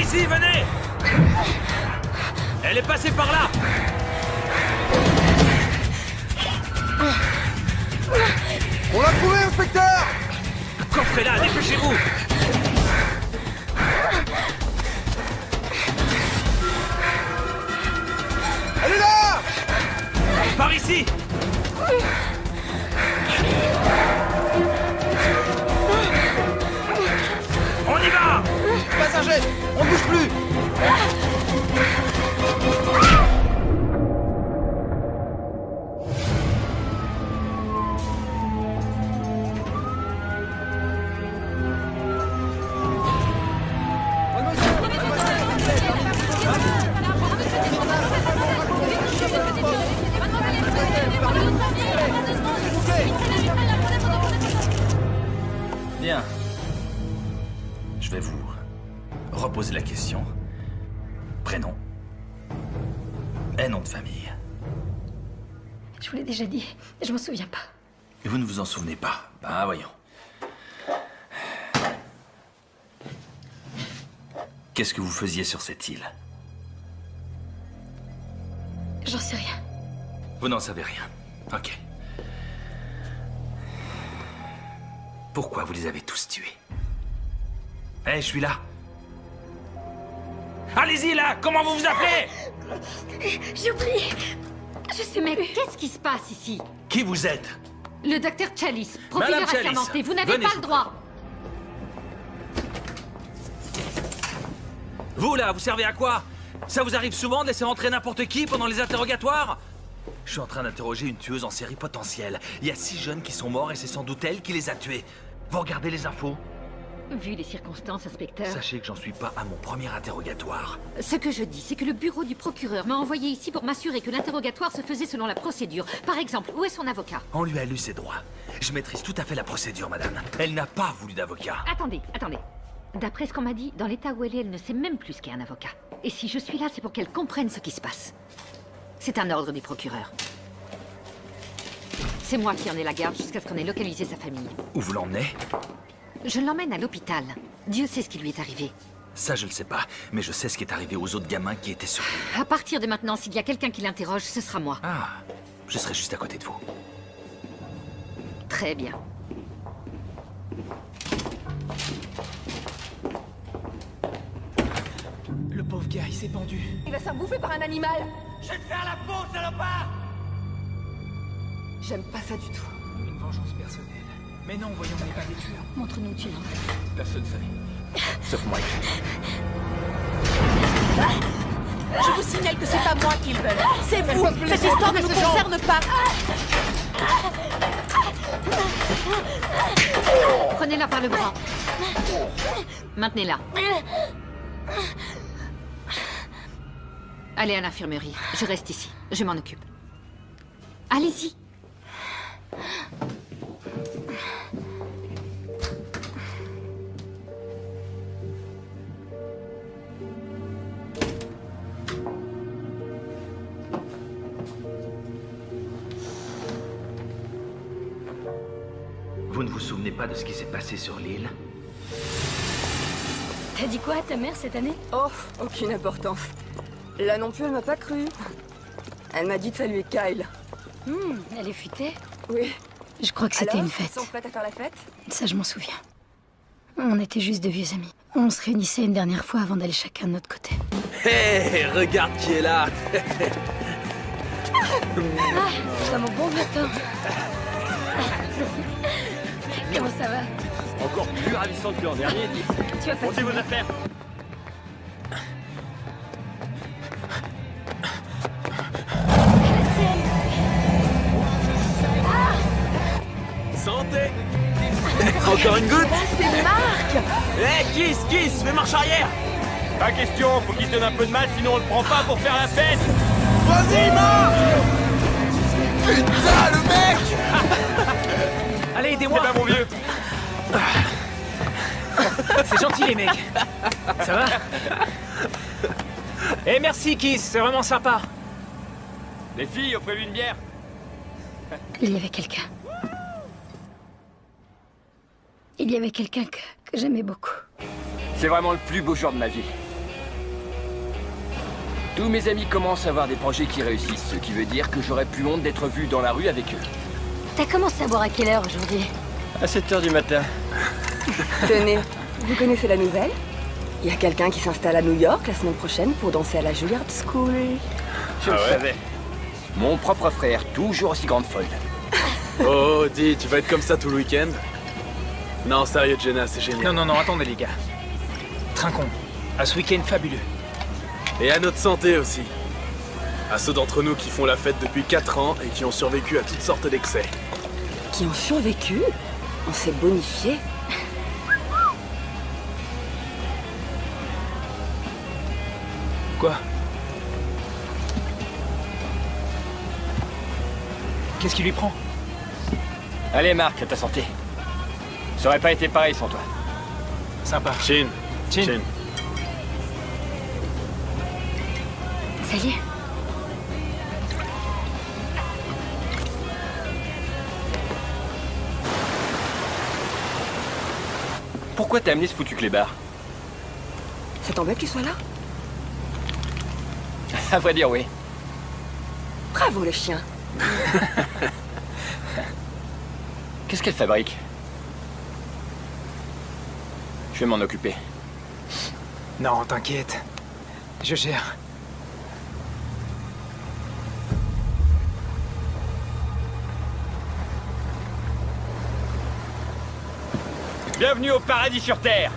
ici, venez! Elle est passée par là! On l'a trouvé, inspecteur! Le coffre est là, dépêchez-vous! Elle est là! Par ici! On y va! Passager, on ne bouge plus! Bien. Je vais vous reposer la question. Prénom. Et nom de famille. Je vous l'ai déjà dit, je m'en souviens pas. Et vous ne vous en souvenez pas? Ben voyons. Qu'est-ce que vous faisiez sur cette île? J'en sais rien. Vous n'en savez rien. Ok. Pourquoi vous les avez tous tués? Eh, je suis là. Allez-y, là! Comment vous vous appelez? J'ai oublié. Je sais même. Qu'est-ce qui se passe ici? Qui vous êtes? Le docteur Chalice, profileur Madame Chalice, assermenté, vous n'avez venez, pas je le vous droit. Vous, là, vous servez à quoi? Ça vous arrive souvent de laisser rentrer n'importe qui pendant les interrogatoires? Je suis en train d'interroger une tueuse en série potentielle. Il y a 6 jeunes qui sont morts et c'est sans doute elle qui les a tués. Vous regardez les infos? Vu les circonstances, inspecteur. Sachez que j'en suis pas à mon premier interrogatoire. Ce que je dis, c'est que le bureau du procureur m'a envoyé ici pour m'assurer que l'interrogatoire se faisait selon la procédure. Par exemple, où est son avocat? On lui a lu ses droits. Je maîtrise tout à fait la procédure, madame. Elle n'a pas voulu d'avocat. Attendez. D'après ce qu'on m'a dit, dans l'état où elle ne sait même plus ce qu'est un avocat. Et si je suis là, c'est pour qu'elle comprenne ce qui se passe. C'est un ordre du procureur. C'est moi qui en ai la garde jusqu'à ce qu'on ait localisé sa famille. Où vous l'emmenez? Je l'emmène à l'hôpital. Dieu sait ce qui lui est arrivé. Ça, je le sais pas. Mais je sais ce qui est arrivé aux autres gamins qui étaient sur l'île. À partir de maintenant, s'il y a quelqu'un qui l'interroge, ce sera moi. Ah, je serai juste à côté de vous. Très bien. Le pauvre gars, il s'est pendu. Il va se faire bouffer par un animal. Je vais te faire la peau, salopard! J'aime pas ça du tout. Une vengeance personnelle. Mais non, voyons, on n'est pas des tueurs. Montre-nous où tu l'emmènes. Personne savait. Sauf moi. Je vous signale que c'est pas moi qu'ils veulent. C'est vous. Cette histoire ne nous concerne pas. Prenez-la par le bras. Maintenez-la. Allez à l'infirmerie. Je reste ici. Je m'en occupe. Allez-y. Vous ne vous souvenez pas de ce qui s'est passé sur l'île? T'as dit quoi à ta mère cette année? Oh, aucune importance. Là non plus, elle m'a pas cru. Elle m'a dit de saluer Kyle. Elle est futée. Oui. Je crois que c'était Alors, une fête. ils sont prêts à faire la fête? Ça, je m'en souviens. On était juste de vieux amis. On se réunissait une dernière fois avant d'aller chacun de notre côté. Hé, regarde qui est là! T'as mon bon vieux temps. Comment ça va? Encore plus ravissant que l'an dernier. Tu vas pas... Montez vos affaires. Santé! Encore une goutte? C'est Marc! Hé, Kiss, fais marche arrière! Pas question, faut qu'il se donne un peu de mal, sinon on le prend pas pour faire la fête. Vas-y, Marc! Putain, le mec! Allez, C'est aidez-moi. pas mon vieux. C'est gentil, les mecs. Ça va? Eh, merci, Kiss. C'est vraiment sympa. Les filles, offrez-lui une bière. Il y avait quelqu'un. Il y avait quelqu'un que j'aimais beaucoup. C'est vraiment le plus beau jour de ma vie. Tous mes amis commencent à avoir des projets qui réussissent, ce qui veut dire que j'aurais plus honte d'être vu dans la rue avec eux. T'as commencé à boire à quelle heure aujourd'hui? À 7h du matin. Tenez, vous connaissez la nouvelle? Il y a quelqu'un qui s'installe à New York la semaine prochaine pour danser à la Juilliard School. Je le savais. Mon propre frère, toujours aussi grande folle. Oh, dis, tu vas être comme ça tout le week-end? Non, sérieux, Jenna, c'est génial. Non, attendez les gars. Trinquons. À ce week-end fabuleux. Et à notre santé aussi. À ceux d'entre nous qui font la fête depuis 4 ans et qui ont survécu à toutes sortes d'excès. Qui ont survécu? On s'est bonifié. Quoi? Qu'est-ce qui lui prend? Allez, Marc, à ta santé. Ça aurait pas été pareil sans toi. Sympa. Chin. Chin. Salut. Pourquoi t'as amené ce foutu clébard? Ça t'embête qu'il soit là? À vrai dire, oui. Bravo le chien. Qu'est-ce qu'elle fabrique? Je vais m'en occuper. Non, t'inquiète. Je gère. Bienvenue au paradis sur Terre.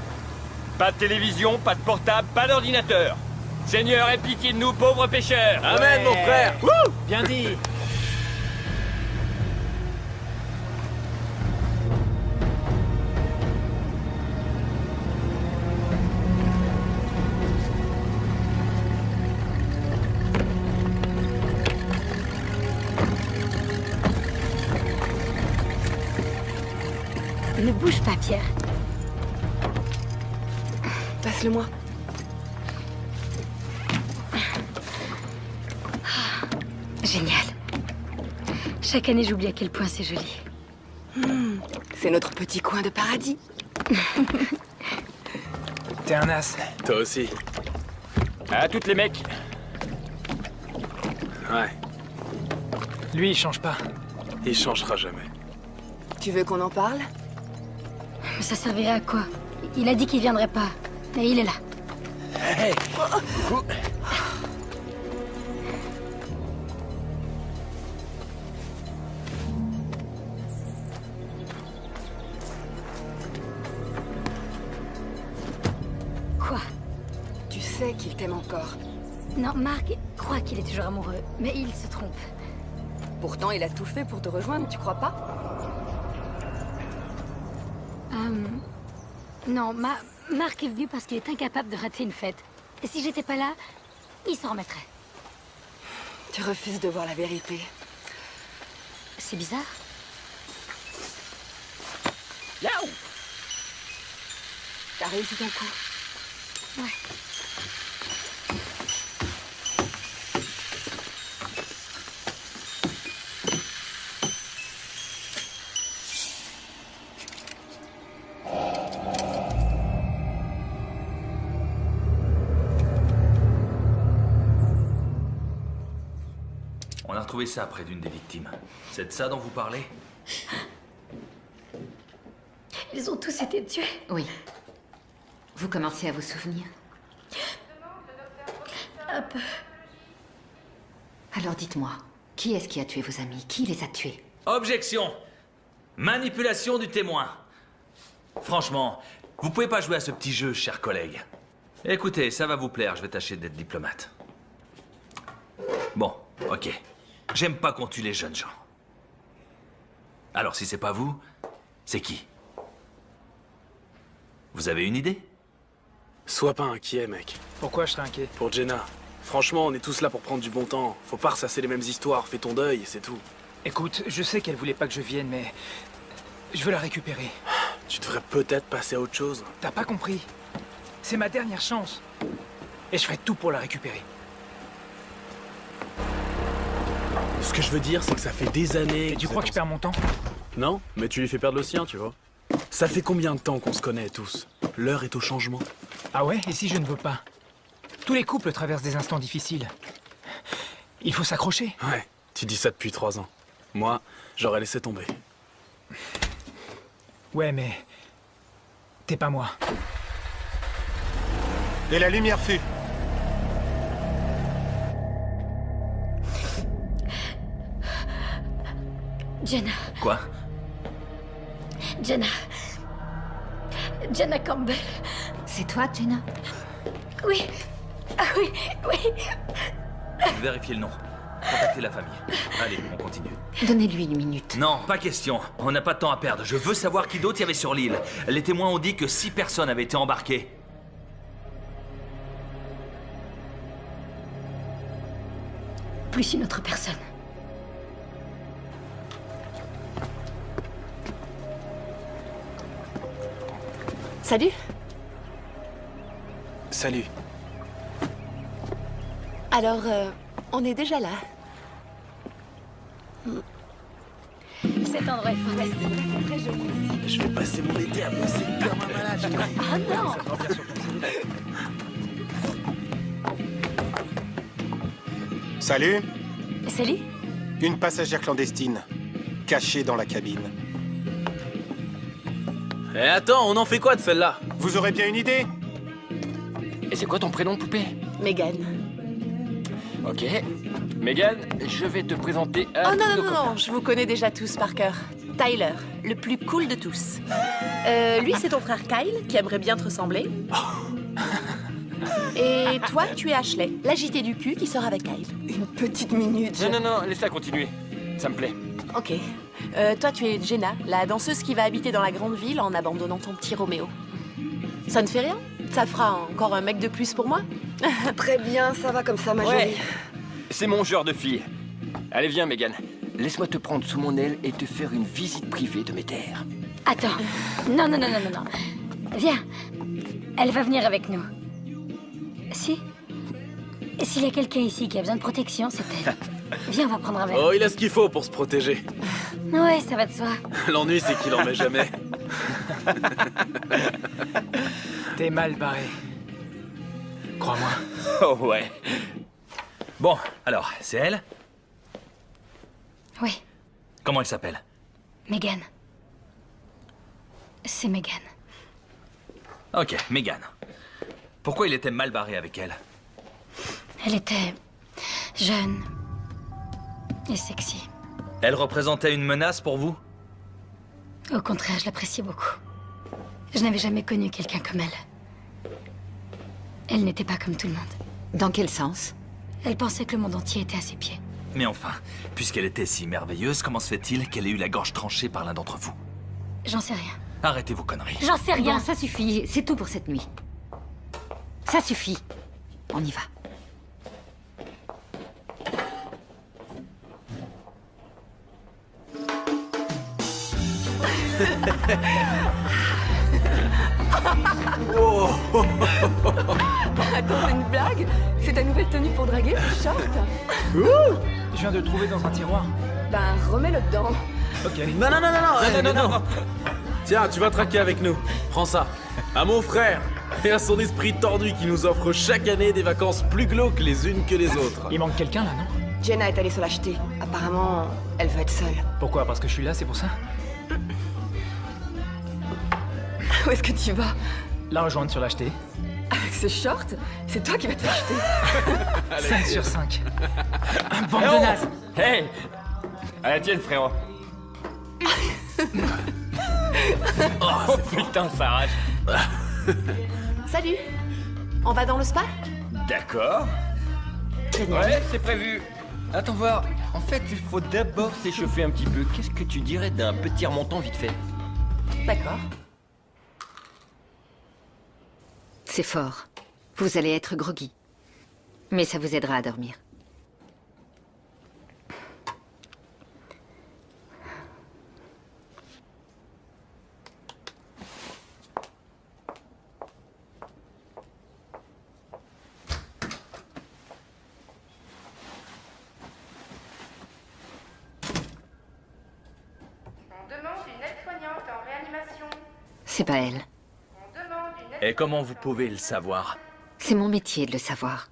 Pas de télévision, pas de portable, pas d'ordinateur. Seigneur, aie pitié de nous, pauvres pêcheurs. Amen, mon frère. Wouh! Bien dit. Ne bouge pas, Pierre. Passe-le-moi. Génial. Chaque année, j'oublie à quel point c'est joli. C'est notre petit coin de paradis. T'es un as. Toi aussi. À toutes les mecs. Ouais, Lui, il change pas. il changera jamais. Tu veux qu'on en parle? Mais ça servirait à quoi? Il a dit qu'il viendrait pas. Et il est là. Hey. Quoi? Tu sais qu'il t'aime encore. Non, Marc croit qu'il est toujours amoureux, mais il se trompe. Pourtant, il a tout fait pour te rejoindre, tu crois pas? Non, Marc est venu parce qu'il est incapable de rater une fête. Et si j'étais pas là, il s'en remettrait. Tu refuses de voir la vérité. C'est bizarre. Yaou! T'as réussi ton coup. Ouais. On a retrouvé ça près d'une des victimes. C'est de ça dont vous parlez? Ils ont tous été tués. Oui. Vous commencez à vous souvenir? Un peu. Alors dites-moi, qui est-ce qui a tué vos amis? Qui les a tués? Objection! Manipulation du témoin. Franchement, vous pouvez pas jouer à ce petit jeu, chers collègues. Écoutez, ça va vous plaire, je vais tâcher d'être diplomate. Bon, ok. J'aime pas qu'on tue les jeunes gens. Alors si c'est pas vous, c'est qui? Vous avez une idée? Sois pas inquiet, mec. Pourquoi je serais inquiet? Pour Jenna. Franchement, on est tous là pour prendre du bon temps. Faut pas ressasser les mêmes histoires. Fais ton deuil, c'est tout. Écoute, je sais qu'elle voulait pas que je vienne, mais... je veux la récupérer. Tu devrais peut-être passer à autre chose. T'as pas compris? C'est ma dernière chance. Et je ferai tout pour la récupérer. Ce que je veux dire, c'est que ça fait des années... Et tu crois que je perds mon temps? Non, mais tu lui fais perdre le sien, tu vois. Ça fait combien de temps qu'on se connaît tous? L'heure est au changement. Ah ouais? Et si je ne veux pas? Tous les couples traversent des instants difficiles. Il faut s'accrocher. Ouais, tu dis ça depuis 3 ans. Moi, j'aurais laissé tomber. Ouais, mais... t'es pas moi. Et la lumière fut. Jenna. Quoi? Jenna. Jenna Campbell. C'est toi, Jenna? Oui. Ah oui, oui. Vérifiez le nom. Contactez la famille. Allez, on continue. Donnez-lui une minute. Non, pas question. On n'a pas de temps à perdre. Je veux savoir qui d'autre il y avait sur l'île. Les témoins ont dit que 6 personnes avaient été embarquées. Plus une autre personne. Salut. Salut. Alors, on est déjà là. Cet endroit est fantastique. C'est très joli ici. Je vais passer mon été à bosser comme un malade. Ah non! Salut. Salut? Une passagère clandestine, cachée dans la cabine. Eh attends, on en fait quoi de celle-là? Vous aurez bien une idée? Et c'est quoi ton prénom, poupée? Megan. Ok. Megan, je vais te présenter à Oh non, tous nos non, copains. non, je vous connais déjà tous par cœur. Tyler, le plus cool de tous. Lui, c'est ton frère Kyle, qui aimerait bien te ressembler. Et toi, tu es Ashley, l'agité du cul qui sort avec Kyle. Une petite minute. Non, non, non, laisse-la continuer. Ça me plaît. Ok. Toi, tu es Jenna, la danseuse qui va habiter dans la grande ville en abandonnant ton petit Roméo. Ça ne fait rien? Ça fera encore un mec de plus pour moi? Très bien, ça va comme ça, ma Ouais. jolie. C'est mon genre de fille. Allez, viens, Megan. Laisse-moi te prendre sous mon aile et te faire une visite privée de mes terres. Attends. Non, non, non, non, non, non. Viens. Elle va venir avec nous. Si? S'il y a quelqu'un ici qui a besoin de protection, c'est elle. Viens, on va prendre un verre. Oh, il a ce qu'il faut pour se protéger. Ouais, ça va de soi. L'ennui, c'est qu'il en met jamais. T'es mal barré. Crois-moi. Oh ouais. Bon, alors, c'est elle? Oui, Comment elle s'appelle? Megan. C'est Megan. Ok, Megan. Pourquoi il était mal barré avec elle? Elle était jeune et sexy. Elle représentait une menace pour vous? Au contraire, je l'appréciais beaucoup. Je n'avais jamais connu quelqu'un comme elle. Elle n'était pas comme tout le monde. Dans quel sens? Elle pensait que le monde entier était à ses pieds. Mais enfin, puisqu'elle était si merveilleuse, comment se fait-il qu'elle ait eu la gorge tranchée par l'un d'entre vous? J'en sais rien. Arrêtez vos conneries. J'en sais rien. Bon, ça suffit. C'est tout pour cette nuit. Ça suffit. On y va. Attends, c'est une blague? C'est ta nouvelle tenue pour draguer, ce short? Je viens de le trouver dans un tiroir. Ben, remets-le dedans. Ok. Non, non, non, non, non, non. Tiens, tu vas traquer avec nous. Prends ça. À mon frère et à son esprit tordu qui nous offre chaque année des vacances plus glauques les unes que les autres. Il manque quelqu'un là, non? Jenna est allée se l'acheter. Apparemment, elle veut être seule. Pourquoi? Parce que je suis là, c'est pour ça? Où est-ce que tu vas? La rejoindre sur l'acheter. Avec ce short? C'est toi qui vas te l'acheter. 5 sur 5. Bande Eh de oh nazes. Hey! À la tienne, frérot. Oh putain, ça arrache. Salut. On va dans le spa? D'accord. Génial. Ouais, c'est prévu. Attends voir. En fait, il faut d'abord s'échauffer un petit peu. Qu'est-ce que tu dirais d'un petit remontant vite fait? D'accord. C'est fort. Vous allez être groggy. Mais ça vous aidera à dormir. On demande une aide-soignante en réanimation. C'est pas elle. On demande une aide... Et comment vous pouvez le savoir? C'est mon métier de le savoir.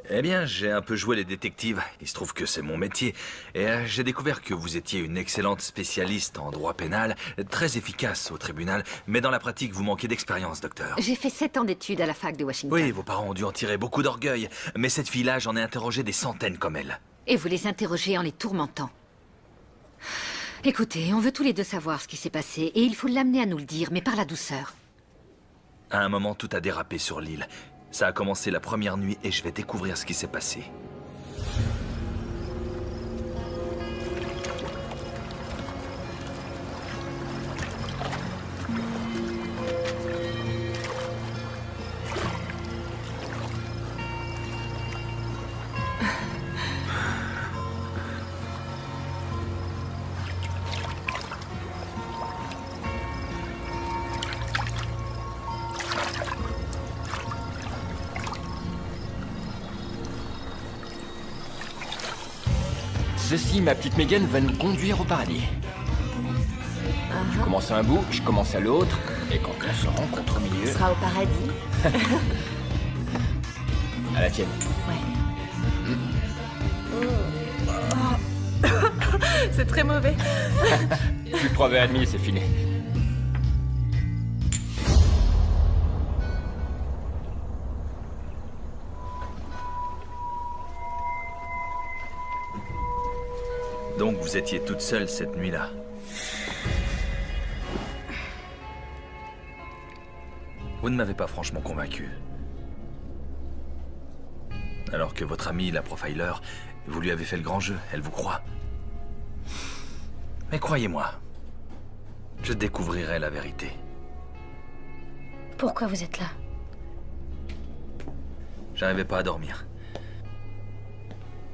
Eh bien, j'ai un peu joué les détectives. Il se trouve que c'est mon métier. Et j'ai découvert que vous étiez une excellente spécialiste en droit pénal, très efficace au tribunal, mais dans la pratique, vous manquez d'expérience, docteur. J'ai fait 7 ans d'études à la fac de Washington. Oui, vos parents ont dû en tirer beaucoup d'orgueil. Mais cette fille-là, j'en ai interrogé des centaines comme elle. Et vous les interrogez en les tourmentant. Écoutez, on veut tous les deux savoir ce qui s'est passé, et il faut l'amener à nous le dire, mais par la douceur. À un moment, tout a dérapé sur l'île. Ça a commencé la première nuit et je vais découvrir ce qui s'est passé. Ceci, ma petite Megan, va nous conduire au paradis. Tu commences à un bout, je commence à l'autre, et quand on se rencontre au milieu... Ce sera au paradis. À la tienne. Ouais. C'est très mauvais. Plus de 3 verres et demi, c'est fini. Donc vous étiez toute seule cette nuit-là. Vous ne m'avez pas franchement convaincu. Alors que votre amie, la profiler, vous lui avez fait le grand jeu, elle vous croit. Mais croyez-moi, je découvrirai la vérité. Pourquoi vous êtes là? J'arrivais pas à dormir.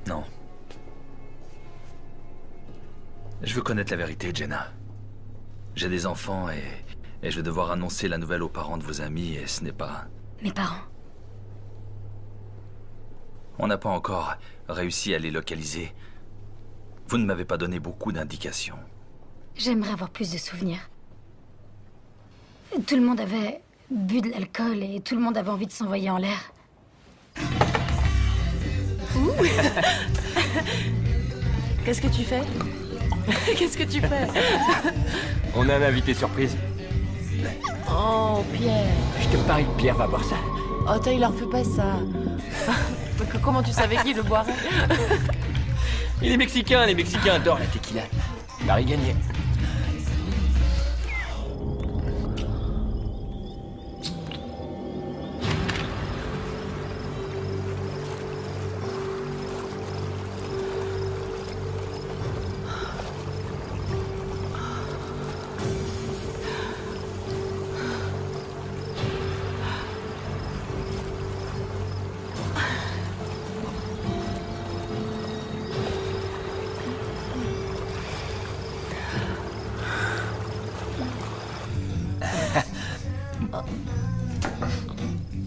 Non. Je veux connaître la vérité, Jenna. J'ai des enfants et je vais devoir annoncer la nouvelle aux parents de vos amis et ce n'est pas... Mes parents? On n'a pas encore réussi à les localiser. Vous ne m'avez pas donné beaucoup d'indications. J'aimerais avoir plus de souvenirs. Tout le monde avait bu de l'alcool et tout le monde avait envie de s'envoyer en l'air. Qu'est-ce que tu fais? Qu'est-ce que tu fais? On a un invité surprise. Oh, Pierre. Je te parie que Pierre va boire ça. Oh, Taylor, fais pas ça. Comment tu savais qu'il le boirait? Et les Mexicains adorent la tequila. Paris gagné.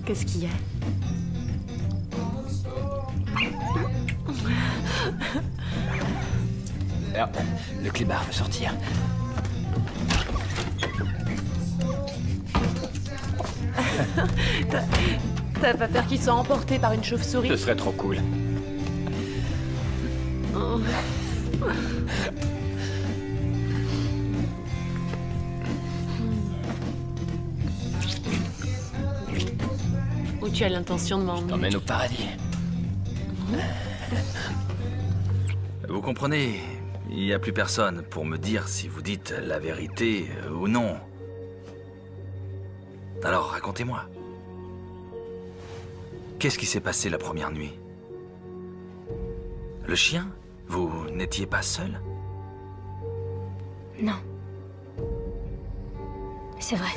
Qu'est-ce qu'il y a? Alors, le clébard veut sortir. T'as pas peur qu'il soit emporté par une chauve-souris? Ce serait trop cool. Oh. Où tu as l'intention de m'emmener? T'emmène au paradis. Vous comprenez, il n'y a plus personne pour me dire si vous dites la vérité ou non. Alors racontez-moi. Qu'est-ce qui s'est passé la première nuit? Le chien? Vous n'étiez pas seul? Non. C'est vrai.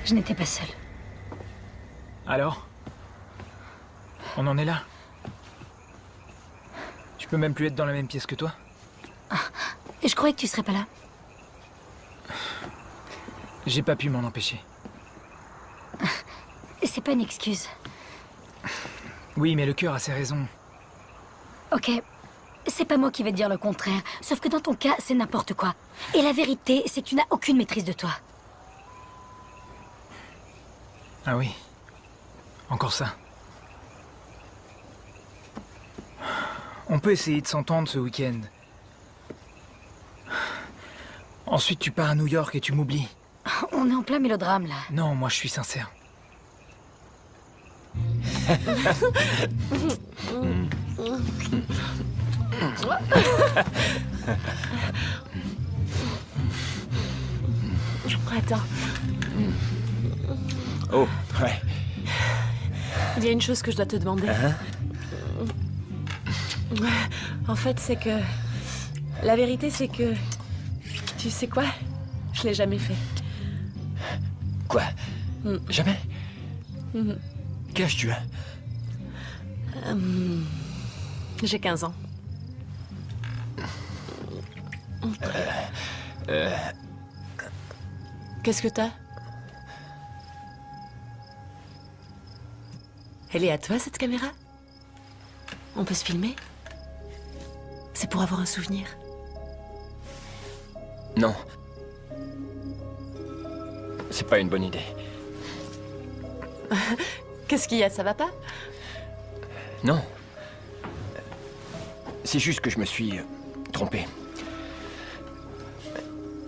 Je n'étais pas seule. Alors? On en est là? Tu peux même plus être dans la même pièce que toi? Et je croyais que tu serais pas là. J'ai pas pu m'en empêcher. C'est pas une excuse. Oui, mais le cœur a ses raisons. Ok, c'est pas moi qui vais te dire le contraire. Sauf que dans ton cas, c'est n'importe quoi. Et la vérité, c'est que tu n'as aucune maîtrise de toi. Ah oui? Encore ça. On peut essayer de s'entendre ce week-end. Ensuite, tu pars à New York et tu m'oublies. On est en plein mélodrame, là. Non, moi je suis sincère. Attends. Oh, ouais. Il y a une chose que je dois te demander. En fait, c'est que... La vérité, c'est que... Tu sais quoi? Je l'ai jamais fait. Quoi? Jamais? Quel âge tu as? J'ai 15 ans. Qu'est-ce que t'as? Elle est à toi, cette caméra? On peut se filmer? C'est pour avoir un souvenir. Non. C'est pas une bonne idée. Qu'est-ce qu'il y a? Ça va pas? Non. C'est juste que je me suis trompé.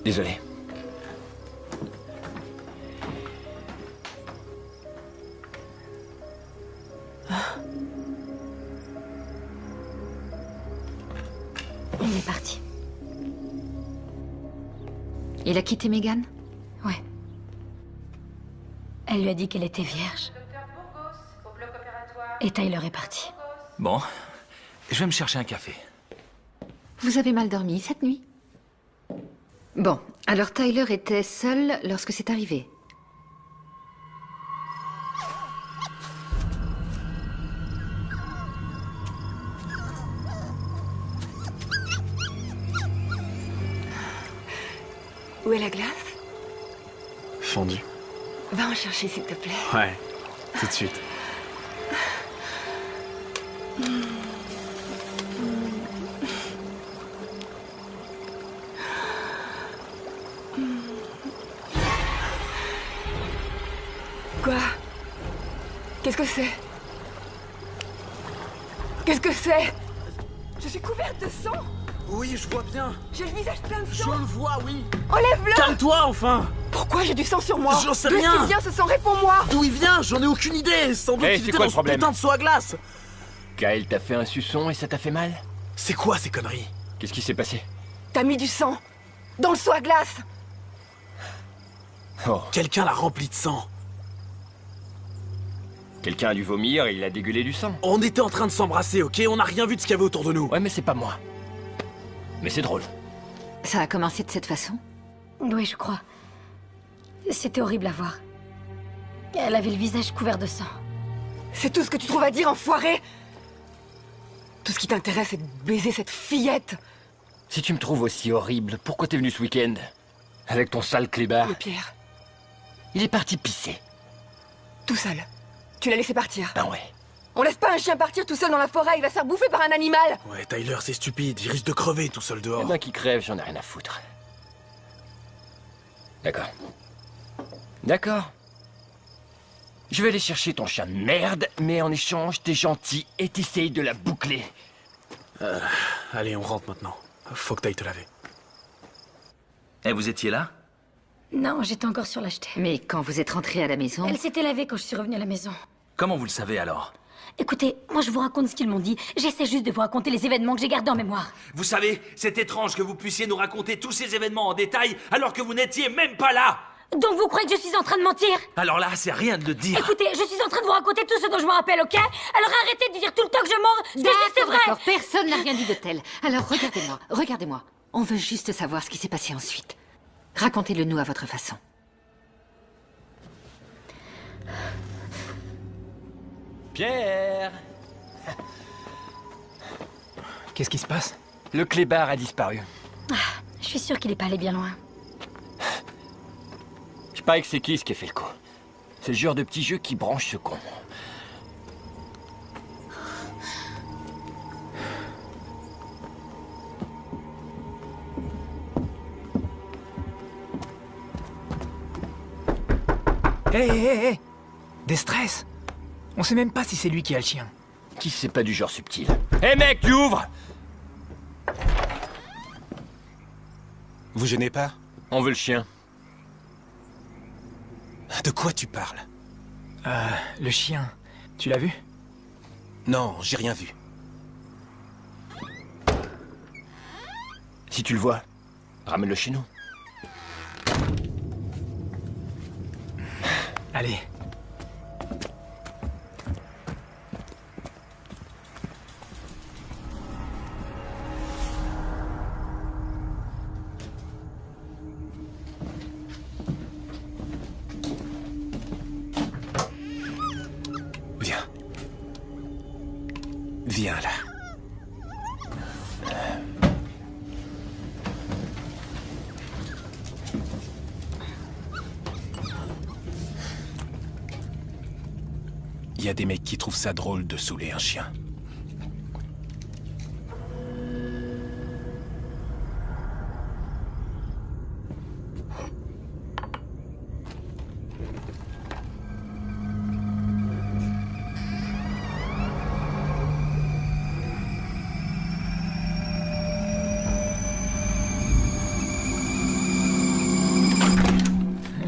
Désolé. Il est parti. Il a quitté Megan? Ouais. Elle lui a dit qu'elle était vierge. Et Tyler est parti. Bon, je vais me chercher un café. Vous avez mal dormi cette nuit? Bon, alors Tyler était seul lorsque c'est arrivé. Où est la glace? Fondue. Va en chercher, s'il te plaît. Ouais, tout de suite. Quoi? Qu'est-ce que c'est? Qu'est-ce que c'est? Je suis couverte de sang! Oui, je vois bien. J'ai le visage plein de Je sang! le vois, oui. Enlève-le! Calme-toi, enfin. Pourquoi j'ai du sang sur moi? J'en sais D'où est-ce rien. qu'il vient ce sang? Réponds-moi! D'où il vient? J'en ai aucune idée. Sans doute Hey, qu'il c'est était quoi dans le ce problème? putain de seau à glace. Kyle t'a fait un suçon et ça t'a fait mal? C'est quoi ces conneries? Qu'est-ce qui s'est passé? T'as mis du sang! Dans le seau à glace! Oh, Quelqu'un l'a rempli de sang. quelqu'un a dû vomir et il a dégueulé du sang. On était en train de s'embrasser, ok? On n'a rien vu de ce qu'il y avait autour de nous. Ouais, mais c'est pas moi. Mais c'est drôle. Ça a commencé de cette façon? Oui, je crois. C'était horrible à voir. Elle avait le visage couvert de sang. C'est tout ce que tu trouves à dire, enfoiré! Tout ce qui t'intéresse, c'est de baiser cette fillette! Si tu me trouves aussi horrible, pourquoi t'es venu ce week-end? Avec ton sale clébard. Et Pierre, Il est parti pisser. tout seul. Tu l'as laissé partir. Ben ouais. On laisse pas un chien partir tout seul dans la forêt, il va se faire bouffer par un animal! Ouais, Tyler, c'est stupide. Il risque de crever tout seul Eh dehors. ben, qui crève, j'en ai rien à foutre. D'accord. D'accord. Je vais aller chercher ton chat de merde, mais en échange, t'es gentil et t'essayes de la boucler. Allez, on rentre maintenant. Faut que t'ailles te laver. Et vous étiez là? Non, j'étais encore sur l'acheter. Mais quand vous êtes rentré à la maison... Elle s'était lavée quand je suis revenue à la maison. Comment vous le savez alors? Écoutez, moi je vous raconte ce qu'ils m'ont dit. J'essaie juste de vous raconter les événements que j'ai gardés en mémoire. Vous savez, c'est étrange que vous puissiez nous raconter tous ces événements en détail alors que vous n'étiez même pas là! Donc vous croyez que je suis en train de mentir? Alors là, c'est rien de le dire. Écoutez, je suis en train de vous raconter tout ce dont je me rappelle, ok? Alors arrêtez de dire tout le temps que je mens. Ce que je dis, c'est vrai. D'accord, personne n'a rien dit de tel. Alors regardez-moi, regardez-moi. On veut juste savoir ce qui s'est passé ensuite. Racontez-le nous à votre façon. Pierre! Qu'est-ce qui se passe? Le clébard a disparu. Je suis sûre qu'il est pas allé bien loin. Je parie que c'est qui qui a fait le coup. C'est le genre de petit jeu qui branche ce con. Hé, hé, hé! Des stress! On sait même pas si c'est lui qui a le chien. Qui c'est pas du genre subtil. Hé mec, tu ouvres! Vous gênez pas? On veut le chien. De quoi tu parles? Le chien. Tu l'as vu? Non, j'ai rien vu. Si tu le vois, ramène-le chez nous. Allez. Viens. Viens là. Il y a des mecs qui trouvent ça drôle de saouler un chien.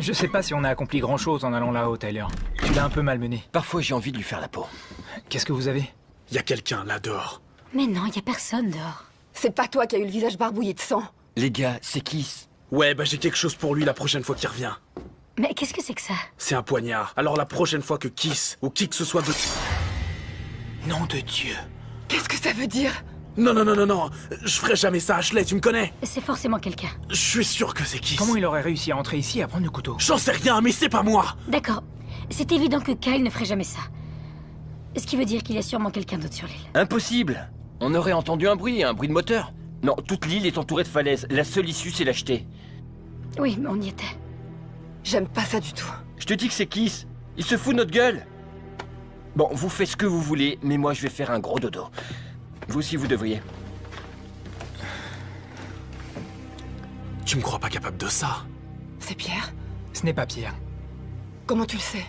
Je sais pas si on a accompli grand-chose en allant là-haut, Tyler. Tu l'as un peu malmené. Parfois, j'ai envie de lui faire la peau. Qu'est-ce que vous avez? Il y a quelqu'un là dehors. Mais non, y a personne dehors. C'est pas toi qui as eu le visage barbouillé de sang. Les gars, c'est Kiss. Ouais, bah j'ai quelque chose pour lui la prochaine fois qu'il revient. Mais qu'est-ce que c'est que ça? C'est un poignard. Alors la prochaine fois que Kiss, ou qui que ce soit de... Nom de Dieu. Qu'est-ce que ça veut dire? Non, non, non, non, non. Je ferai jamais ça, Ashley, tu me connais. C'est forcément quelqu'un. Je suis sûr que c'est Kiss. Comment il aurait réussi à entrer ici et à prendre le couteau? J'en sais rien, mais c'est pas moi. D'accord. C'est évident que Kyle ne ferait jamais ça. Ce qui veut dire qu'il y a sûrement quelqu'un d'autre sur l'île. Impossible. On aurait entendu un bruit de moteur. Non, toute l'île est entourée de falaises. La seule issue, c'est l'acheter. Oui, mais on y était. J'aime pas ça du tout. Je te dis que c'est Kiss. Il se fout de notre gueule. Bon, vous faites ce que vous voulez, mais moi, je vais faire un gros dodo. Vous aussi, vous devriez. Tu me crois pas capable de ça? C'est Pierre? Ce n'est pas Pierre. Comment tu le sais?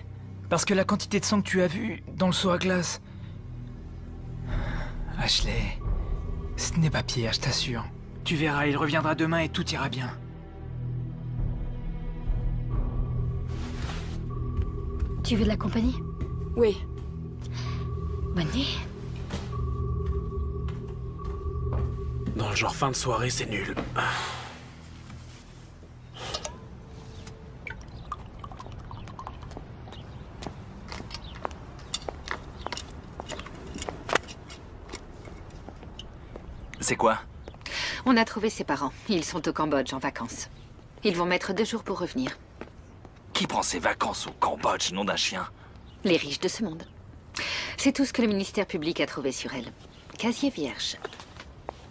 Parce que la quantité de sang que tu as vu dans le seau à glace... Ashley, ce n'est pas Pierre, je t'assure. Tu verras, il reviendra demain et tout ira bien. Tu veux de la compagnie? Oui. Bonne nuit. Dans le genre fin de soirée, c'est nul. C'est quoi? On a trouvé ses parents. Ils sont au Cambodge en vacances. Ils vont mettre 2 jours pour revenir. Qui prend ses vacances au Cambodge, nom d'un chien? Les riches de ce monde. C'est tout ce que le ministère public a trouvé sur elle. Casier vierge.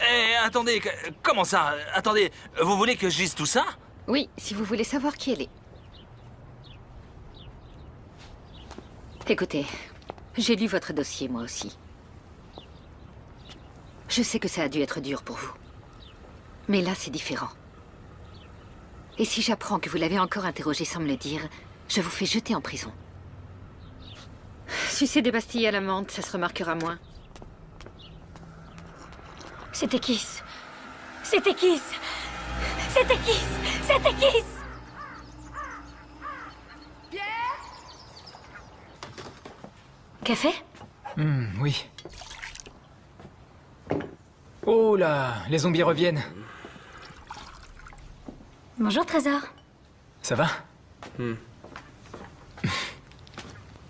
Eh, attendez, comment ça? Attendez, vous voulez que je lise tout ça? Oui, si vous voulez savoir qui elle est. Écoutez, j'ai lu votre dossier, moi aussi. Je sais que ça a dû être dur pour vous. Mais là, c'est différent. Et si j'apprends que vous l'avez encore interrogé sans me le dire, je vous fais jeter en prison. Sucer des pastilles à la menthe, ça se remarquera moins. C'était Kiss. C'était Kiss. C'était Kiss. C'était Kiss. Café? Oui. Oh là, les zombies reviennent. Bonjour, Trésor. Ça va?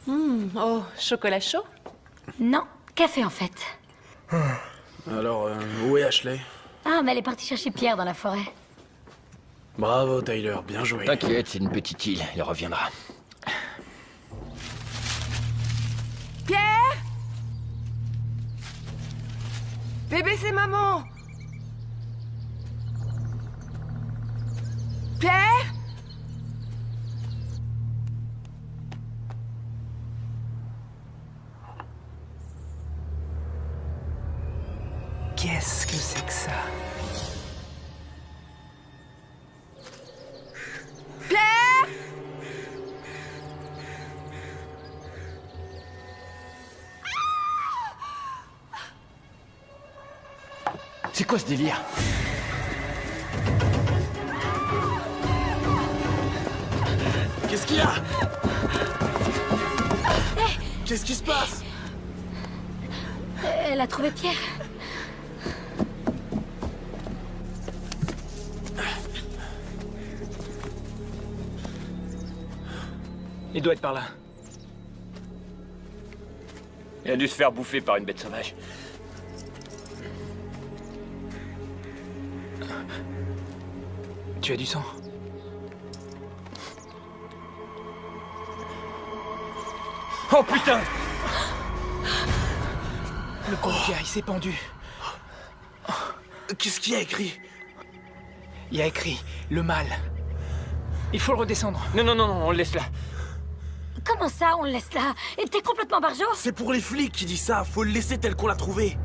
Oh, chocolat chaud? Non, café en fait. Alors, où est Ashley? Ah, mais elle est partie chercher Pierre dans la forêt. Bravo, Tyler, bien joué. T'inquiète, c'est une petite île, il reviendra. Pierre? Bébé, c'est maman! Pierre? Qu'est-ce que c'est que ça? Pierre? C'est quoi ce délire? Qu'est-ce qu'il y a? Qu'est-ce qui se passe? Elle a trouvé Pierre. Il doit être par là. Il a dû se faire bouffer par une bête sauvage. Tu as du sang. Oh putain! Le pauvre gars, il s'est pendu. Qu'est-ce qu'il y a écrit? Il y a écrit le mal. Il faut le redescendre. Non, non, non, non, on le laisse là. Comment ça, on le laisse là? Et t'es complètement barjot? C'est pour les flics qui dit ça. Faut le laisser tel qu'on l'a trouvé.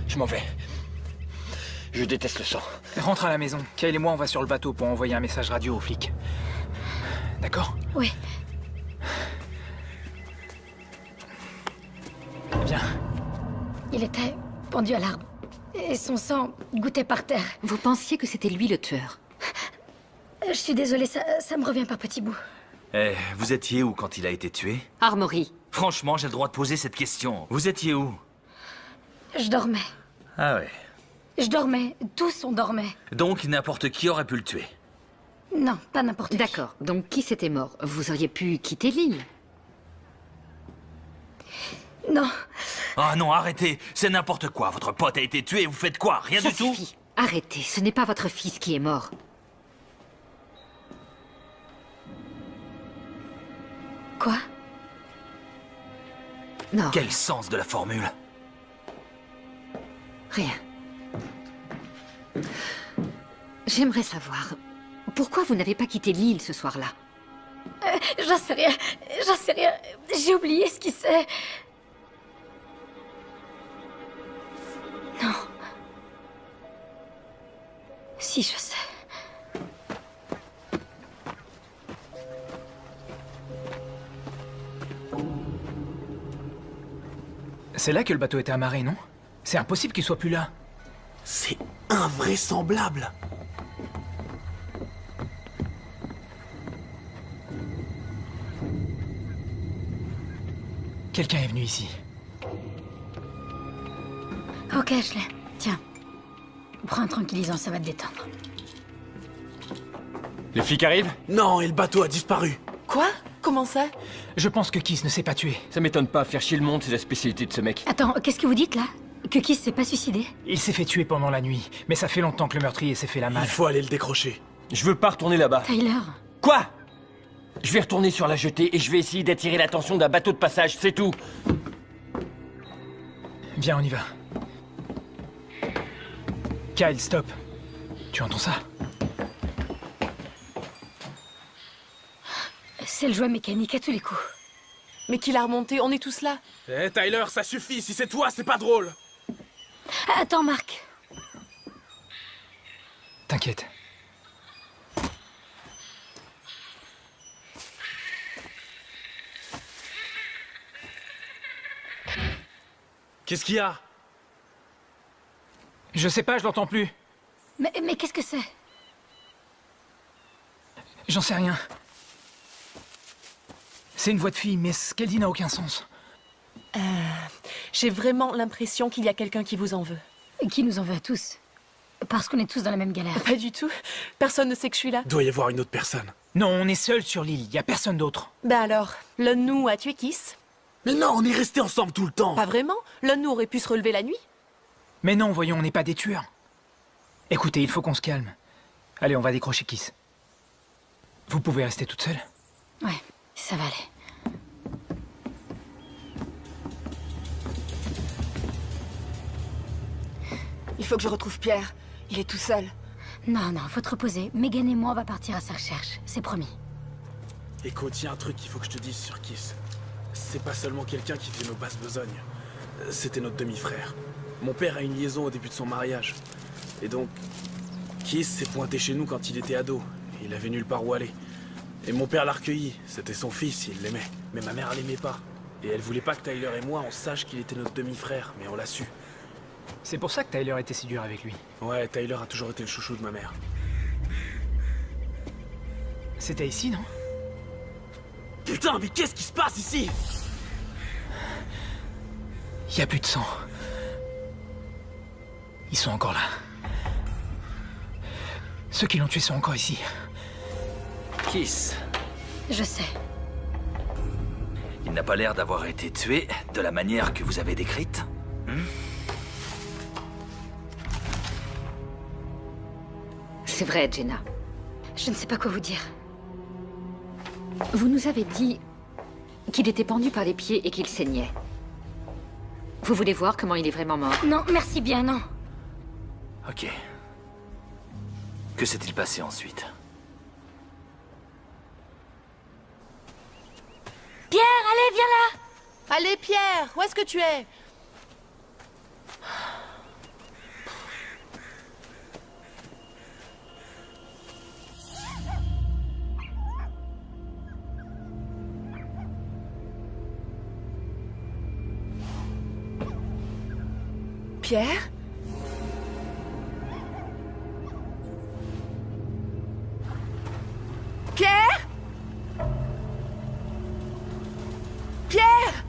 Je m'en vais. Je déteste le sang. Rentre à la maison. Kyle et moi, on va sur le bateau pour envoyer un message radio aux flics. D'accord? Oui. Viens. Il était pendu à l'arbre. Et son sang gouttait par terre. Vous pensiez que c'était lui le tueur? Je suis désolée, ça me revient par petits bouts. Eh, vous étiez où quand il a été tué? Armory. Franchement, j'ai le droit de poser cette question. Vous étiez où? Je dormais. Ah ouais. Je dormais. Tous on dormait. Donc n'importe qui aurait pu le tuer. Non, pas n'importe qui. D'accord. Donc qui c'était mort? Vous auriez pu quitter l'île? Non. Ah non, arrêtez. C'est n'importe quoi. Votre pote a été tué et vous faites quoi? Rien Ça du tout? suffit. Arrêtez. Ce n'est pas votre fils qui est mort. Quoi? Non. Quel sens de la formule? Rien. J'aimerais savoir, pourquoi vous n'avez pas quitté l'île ce soir-là? J'en sais rien. J'en sais rien. J'ai oublié ce qui c'est. Non. Si, je sais. C'est là que le bateau était amarré, non? C'est impossible qu'il soit plus là. C'est invraisemblable. Quelqu'un est venu ici. Ok, Ashley. Tiens. Prends un tranquillisant, ça va te détendre. Les flics arrivent? Non, et le bateau a disparu. Quoi? Comment ça? Je pense que Kiss ne s'est pas tué. Ça m'étonne pas, faire chier le monde, c'est la spécialité de ce mec. Attends, qu'est-ce que vous dites là? Que Kiss s'est pas suicidé? Il s'est fait tuer pendant la nuit, mais ça fait longtemps que le meurtrier s'est fait la malle. Il faut aller le décrocher. Je veux pas retourner là-bas. Tyler. Quoi? Je vais retourner sur la jetée et je vais essayer d'attirer l'attention d'un bateau de passage, c'est tout. Viens, on y va. Kyle, stop. Tu entends ça? C'est le jouet mécanique à tous les coups. Mais qui l'a remonté? On est tous là. Eh, Tyler, ça suffit. Si c'est toi, c'est pas drôle. Attends, Marc. T'inquiète. Qu'est-ce qu'il y a? Je sais pas, je l'entends plus. Mais qu'est-ce que c'est? J'en sais rien. C'est une voix de fille, mais ce qu'elle dit n'a aucun sens. J'ai vraiment l'impression qu'il y a quelqu'un qui vous en veut. Qui nous en veut à tous. Parce qu'on est tous dans la même galère. Pas du tout. Personne ne sait que je suis là. Doit y avoir une autre personne. Non, on est seuls sur l'île, y a personne d'autre. Ben alors, l'un de nous a tué Kiss? Mais non, on est restés ensemble tout le temps. Pas vraiment. L'un de nous aurait pu se relever la nuit. Mais non, voyons, on n'est pas des tueurs. Écoutez, il faut qu'on se calme. Allez, on va décrocher Kiss. Vous pouvez rester toute seule? Ouais, ça va aller. Il faut que je retrouve Pierre. Il est tout seul. Non, faut te reposer. Megan et moi, on va partir à sa recherche. C'est promis. Écoute, il y a un truc qu'il faut que je te dise sur Kiss. C'est pas seulement quelqu'un qui fait nos basses besognes. C'était notre demi-frère. Mon père a une liaison au début de son mariage. Et donc, Kiss s'est pointé chez nous quand il était ado. Il avait nulle part où aller. Et mon père l'a recueilli. C'était son fils, il l'aimait. Mais ma mère l'aimait pas. Et elle voulait pas que Tyler et moi, on sache qu'il était notre demi-frère, mais on l'a su. C'est pour ça que Tyler était si dur avec lui. Ouais, Tyler a toujours été le chouchou de ma mère. C'était ici, non? Putain, mais qu'est-ce qui se passe ici? Y a plus de sang. Ils sont encore là. Ceux qui l'ont tué sont encore ici. Kiss. Je sais. Il n'a pas l'air d'avoir été tué de la manière que vous avez décrite. C'est vrai, Jenna. Je ne sais pas quoi vous dire. Vous nous avez dit qu'il était pendu par les pieds et qu'il saignait. Vous voulez voir comment il est vraiment mort? Non, merci bien, non. Ok. Que s'est-il passé ensuite? Pierre, allez, viens là! Allez, Pierre, où est-ce que tu es? Pierre? Pierre? Pierre?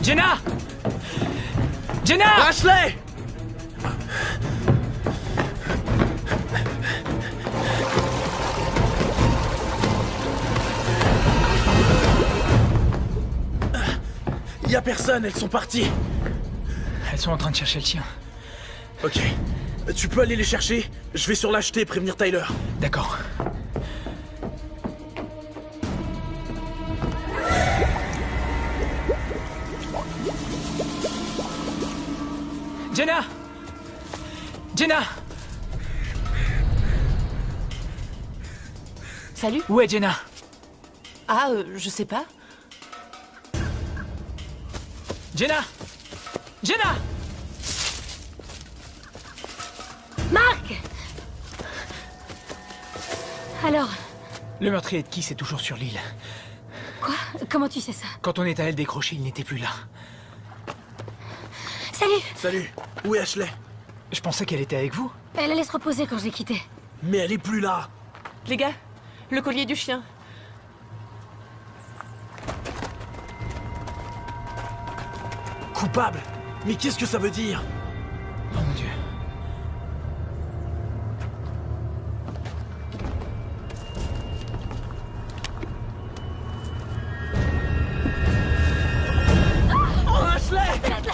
Jenna! Jenna! Ashley! Y a personne, elles sont parties. Elles sont en train de chercher le chien. Ok. Tu peux aller les chercher? Je vais sur l'acheter et prévenir Tyler. D'accord. Jenna! Jenna! Salut. Où est Jenna? Ah, je sais pas. Jenna! Jenna! Marc! Alors, Le meurtrier de Kiss est toujours sur l'île. quoi? Comment tu sais ça? Quand on est allé le décrocher, il n'était plus là. Salut! Salut. Où est Ashley? Je pensais qu'elle était avec vous. Elle allait se reposer quand j'ai quitté. Mais elle est plus là. Les gars, le collier du chien. Coupable? Mais qu'est-ce que ça veut dire? Oh mon Dieu. Oh, Ashley! Aide là!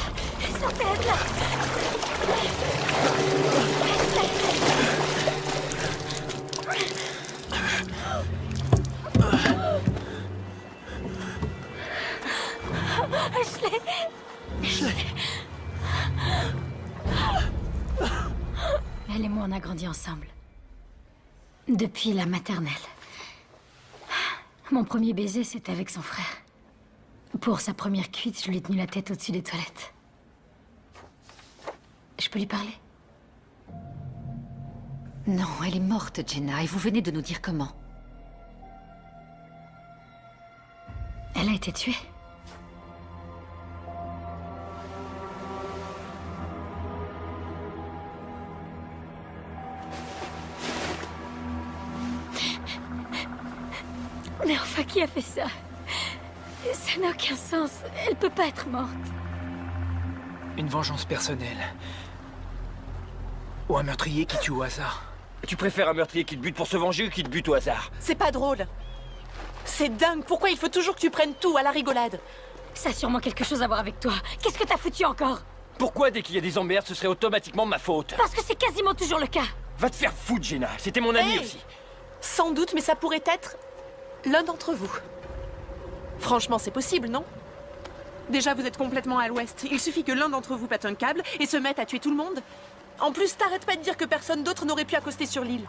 Sortez, aide là! Ashley! Elle et moi, on a grandi ensemble. Depuis la maternelle. Mon premier baiser, c'était avec son frère. Pour sa première cuite, je lui ai tenu la tête au-dessus des toilettes. Je peux lui parler? Non, elle est morte, Jenna, et vous venez de nous dire comment. Elle a été tuée. Mais enfin, qui a fait ça? Ça n'a aucun sens. Elle peut pas être morte. Une vengeance personnelle. Ou un meurtrier qui tue au hasard. Tu préfères un meurtrier qui te bute pour se venger ou qui te bute au hasard? C'est pas drôle. C'est dingue. Pourquoi il faut toujours que tu prennes tout à la rigolade? Ça a sûrement quelque chose à voir avec toi. Qu'est-ce que t'as foutu encore? Pourquoi dès qu'il y a des emmerdes, ce serait automatiquement ma faute? Parce que c'est quasiment toujours le cas. Va te faire foutre, Jenna. C'était mon ami Hey, aussi. sans doute, mais ça pourrait être l'un d'entre vous. Franchement, c'est possible, non? Déjà, vous êtes complètement à l'ouest. Il suffit que l'un d'entre vous pète un câble et se mette à tuer tout le monde. En plus, t'arrêtes pas de dire que personne d'autre n'aurait pu accoster sur l'île.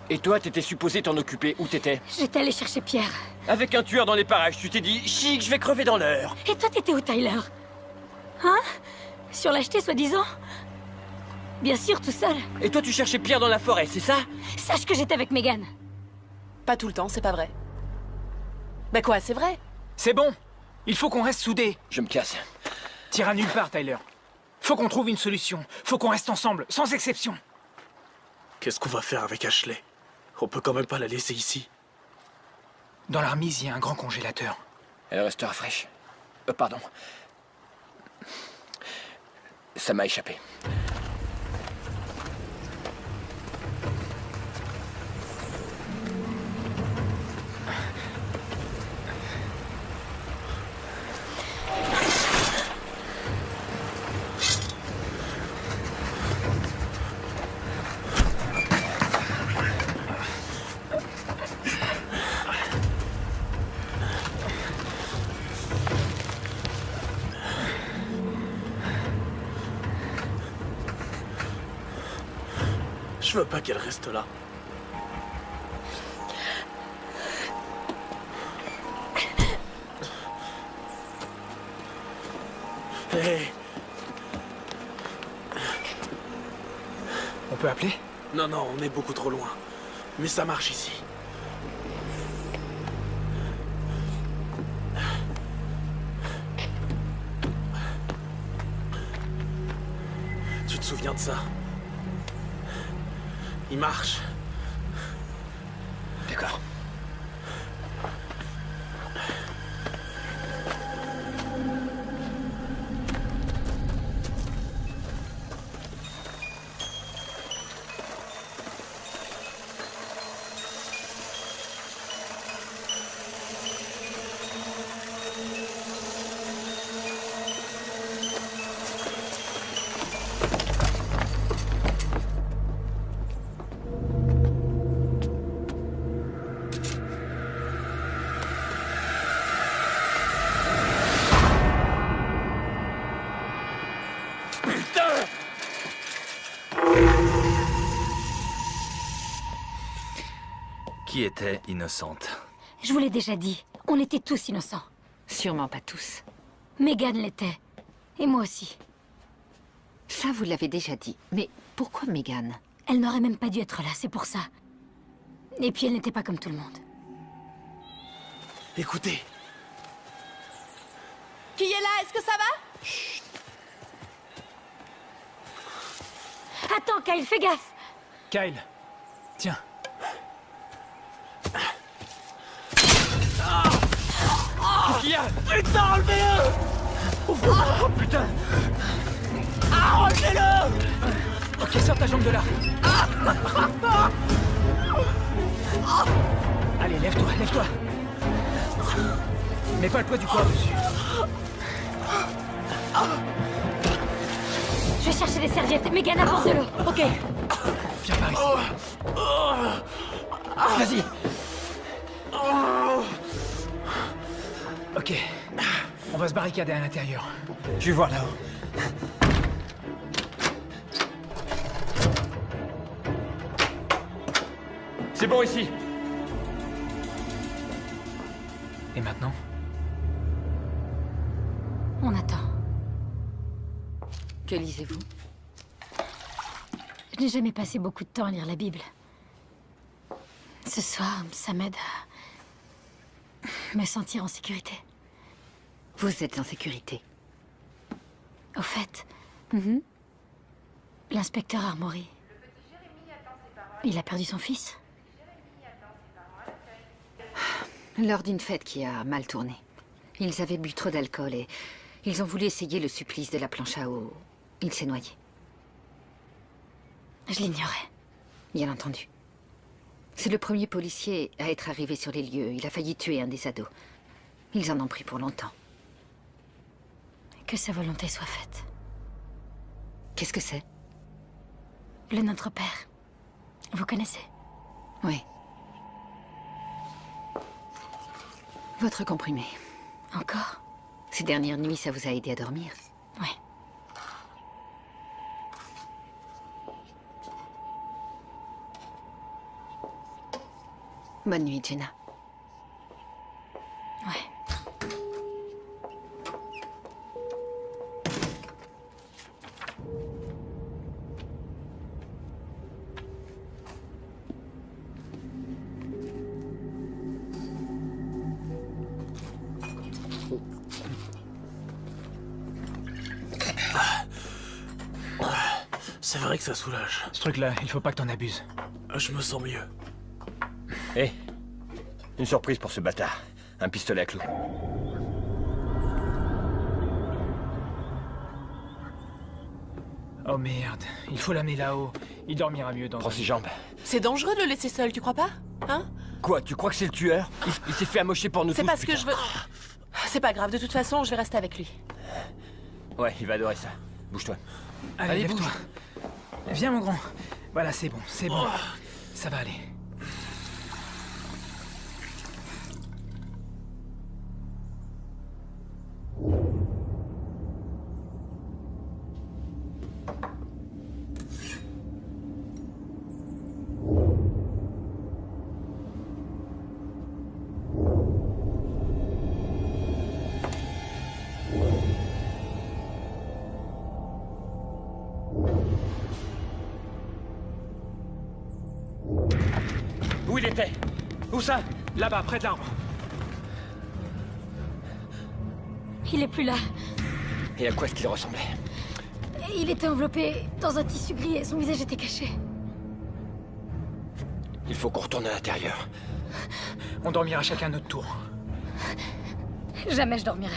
Et toi, t'étais supposé t'en occuper. Où t'étais? J'étais allée chercher Pierre. Avec un tueur dans les parages, tu t'es dit, chic, je vais crever dans l'heure. Et toi, t'étais où, Tyler? Hein? Sur l'acheter, soi-disant? Bien sûr, tout seul. Et toi, tu cherchais Pierre dans la forêt, c'est ça? Sache que j'étais avec Megan. Pas tout le temps, c'est pas vrai. Bah quoi, c'est vrai? C'est bon. Il faut qu'on reste soudés. Je me casse. T'iras nulle part, Tyler. Faut qu'on trouve une solution. Faut qu'on reste ensemble, sans exception. Qu'est-ce qu'on va faire avec Ashley? On peut quand même pas la laisser ici. Dans la remise, il y a un grand congélateur. Elle restera fraîche. Pardon. Ça m'a échappé. Je veux pas qu'elle reste là. Hé! On peut appeler? Non, non, on est beaucoup trop loin. Mais ça marche ici. Tu te souviens de ça? Il marche. D'accord. Qui était innocente? Je vous l'ai déjà dit, on était tous innocents. Sûrement pas tous. Megan l'était. Et moi aussi. Ça, vous l'avez déjà dit. Mais pourquoi Megan? Elle n'aurait même pas dû être là, c'est pour ça. Et puis elle n'était pas comme tout le monde. Écoutez. Qui est là? Est-ce que ça va? Attends, Kyle, fais gaffe. Kyle, tiens. Qu'est-ce qu'il y a? Putain, enlevez-le! Oh putain! Ah, enlevez-le! Ok, sors ta jambe de là. Allez, lève-toi, lève-toi. Mets pas le poids du corps dessus. Je vais chercher des serviettes. Megan, apporte de l'eau. Ok. Viens par ici. Vas-y. Ok. On va se barricader à l'intérieur. Je vais voir là-haut. C'est bon ici. Et maintenant? On attend. Que lisez-vous? Je n'ai jamais passé beaucoup de temps à lire la Bible. Ce soir, ça m'aide à me sentir en sécurité. Vous êtes en sécurité. Au fait, l'inspecteur Armory, il a perdu son fils. Lors d'une fête qui a mal tourné. Ils avaient bu trop d'alcool et ils ont voulu essayer le supplice de la planche à eau. Il s'est noyé. Je l'ignorais. Bien entendu. C'est le premier policier à être arrivé sur les lieux. Il a failli tuer un des ados. Ils en ont pris pour longtemps. Que sa volonté soit faite. Qu'est-ce que c'est? Le Notre Père. Vous connaissez? Oui. Votre comprimé. Encore? Ces dernières nuits, ça vous a aidé à dormir? Ouais. Bonne nuit, Jenna. Ouais. C'est vrai que ça soulage. Ce truc-là, il faut pas que t'en abuses. Je me sens mieux. Hé, une surprise pour ce bâtard. Un pistolet à clous. Oh merde, il faut l'amener là-haut. Il dormira mieux dans... Prends ses jambes. C'est dangereux de le laisser seul, tu crois pas? Hein? Quoi, tu crois que c'est le tueur? Il s'est fait amocher pour nous tous, C'est parce que putain. je veux... C'est pas grave, de toute façon, je vais rester avec lui. Ouais, il va adorer ça. Bouge-toi. Allez, lève-toi. Viens, mon grand. Voilà, c'est bon, c'est bon. Ça va aller. Où il était? Où ça? Là-bas, près de l'arbre. Il est plus là. Et à quoi est-ce qu'il ressemblait? Il était enveloppé dans un tissu gris et son visage était caché. Il faut qu'on retourne à l'intérieur. On dormira chacun notre tour. Jamais je dormirai.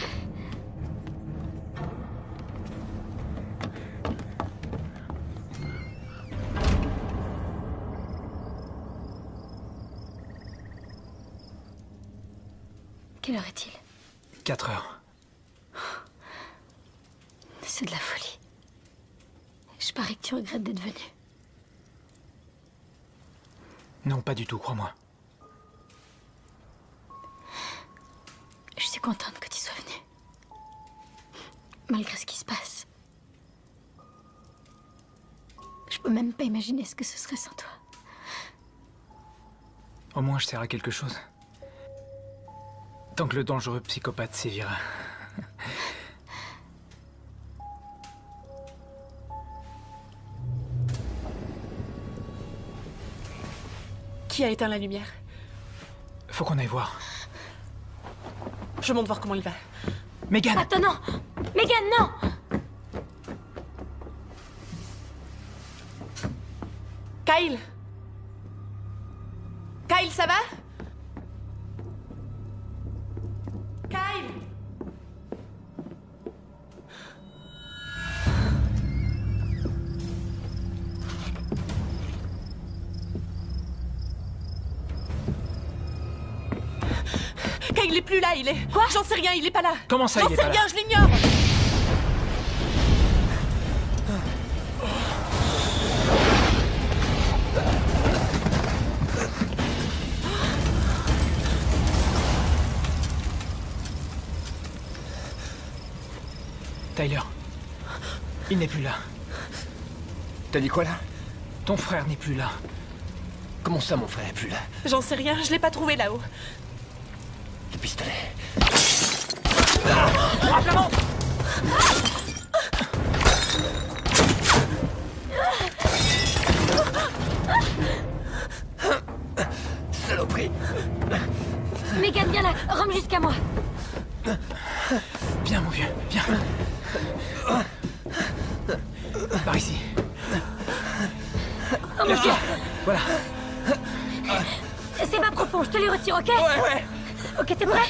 Quelle heure est-il? 4 heures. C'est de la folie. Je parie que tu regrettes d'être venu. Non, pas du tout, crois-moi. Je suis contente que tu sois venu. Malgré ce qui se passe. Je peux même pas imaginer ce que ce serait sans toi. Au moins, je sers à quelque chose. Tant que le dangereux psychopathe sévira. Qui a éteint la lumière? Faut qu'on aille voir. Je monte voir comment il va. Megan! Attends, non! Megan, non! Kyle? Kyle, ça va? Kyle? Kyle, il est plus là, il est... Quoi? J'en sais rien, il est pas là. Comment ça, J'en il est sais pas rien, là? je l'ignore. Tyler. Il n'est plus là. T'as dit quoi, là? Ton frère n'est plus là. Comment ça, mon frère est plus là? J'en sais rien, je l'ai pas trouvé là-haut. Le pistolet. Flamand! Saloperie! Megan, viens là! Rome jusqu'à moi! Viens, mon vieux, viens. Par ici. Oh mon Dieu! Voilà. C'est pas profond, je te les retire, ok? Ouais! Ok, t'es prêt?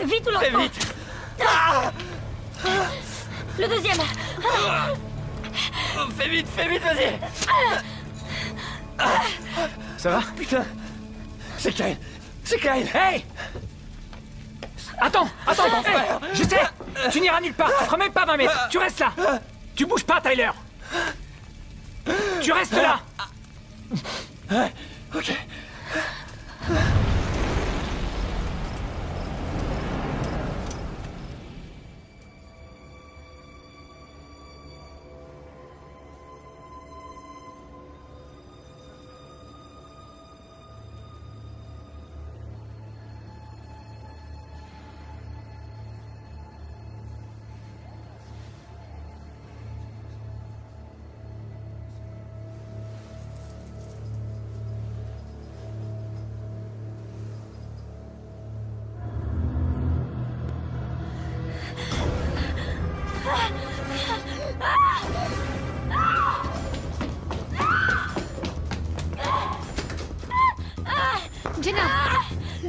Vite ou lentement? Fais vite! Le deuxième! Fais vite, vas-y! Ça va? Putain! C'est Kyle! C'est Kyle! Hey! Attends, hey, je sais. Tu n'iras nulle part, tu feras même pas 20 mètres. Tu restes là. Tu bouges pas, Tyler. Tu restes là. Ok.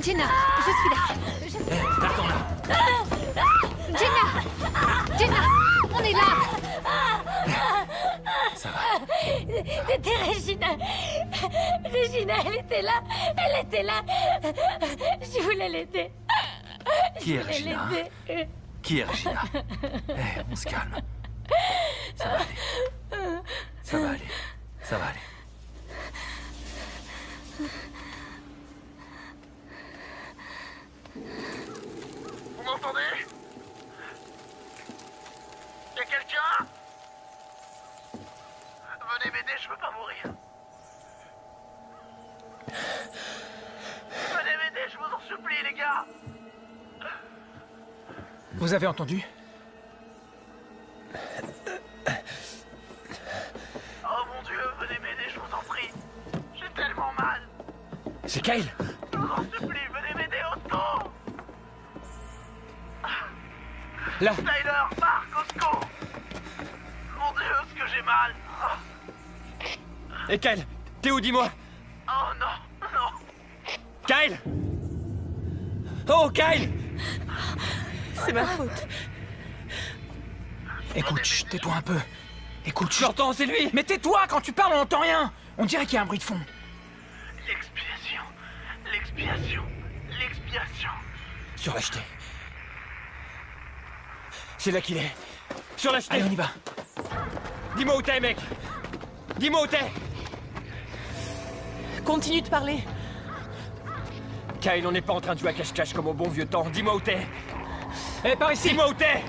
Jenna, je suis là. Attends là. Jenna, on est là. Ça va. C'était Regina. Regina, elle était là. Elle était là. Je voulais l'aider. Qui est Regina? Qui est Regina? On se calme. Ça va aller. Ça va aller. Ça va aller. Vous m'entendez? Y'a quelqu'un? Venez m'aider, je veux pas mourir. Venez m'aider, je vous en supplie, les gars. Vous avez entendu? Oh mon Dieu, venez m'aider, je vous en prie. J'ai tellement mal. C'est Kyle. Je vous en supplie, venez m'aider au secours. Là. Tyler, Marc, au secours. Mon Dieu, ce que j'ai mal. Et Kyle, t'es où, dis-moi? Oh non, non. Kyle! Oh, Kyle! C'est ma faute. Écoute, chut, tais-toi un peu. Écoute, chut. J'entends, c'est lui! Mais tais-toi, quand tu parles, on n'entend rien. On dirait qu'il y a un bruit de fond. L'expiation. L'expiation. L'expiation. Sur la jetée. C'est là qu'il est. Sur la jetée. Allez, on y va. Dis-moi où t'es, mec. Dis-moi où t'es. Continue de parler. Kyle, on n'est pas en train de jouer à cache-cache comme au bon vieux temps. Dis-moi où t'es. Eh, par ici. Dis-moi où t'es.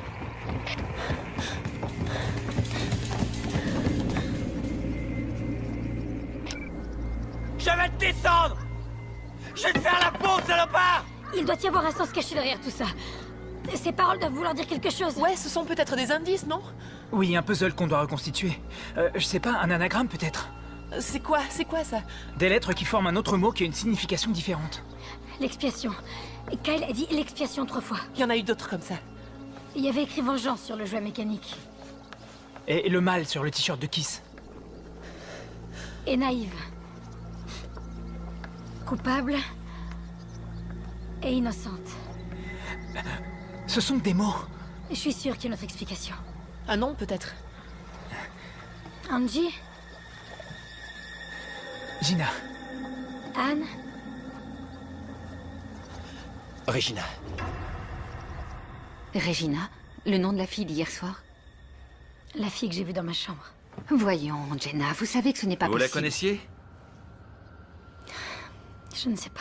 Je vais te descendre. Je vais te faire la peau, salopard. Il doit y avoir un sens caché derrière tout ça. Ces paroles doivent vouloir dire quelque chose. Ouais, ce sont peut-être des indices, non? Oui, un puzzle qu'on doit reconstituer. Je sais pas, un anagramme peut-être. C'est quoi ça? Des lettres qui forment un autre mot qui a une signification différente. L'expiation. Kyle a dit l'expiation 3 fois. Il y en a eu d'autres comme ça. Il y avait écrit vengeance sur le jouet mécanique. Et le mal sur le t-shirt de Kiss. Et naïve. Coupable. Et innocente. Ce sont des mots. Je suis sûre qu'il y a une autre explication. Un nom, peut-être. Angie? Gina. Anne? Regina. Regina, le nom de la fille d'hier soir? La fille que j'ai vue dans ma chambre. Voyons, Jenna, vous savez que ce n'est pas Vous possible. la connaissiez? Je ne sais pas.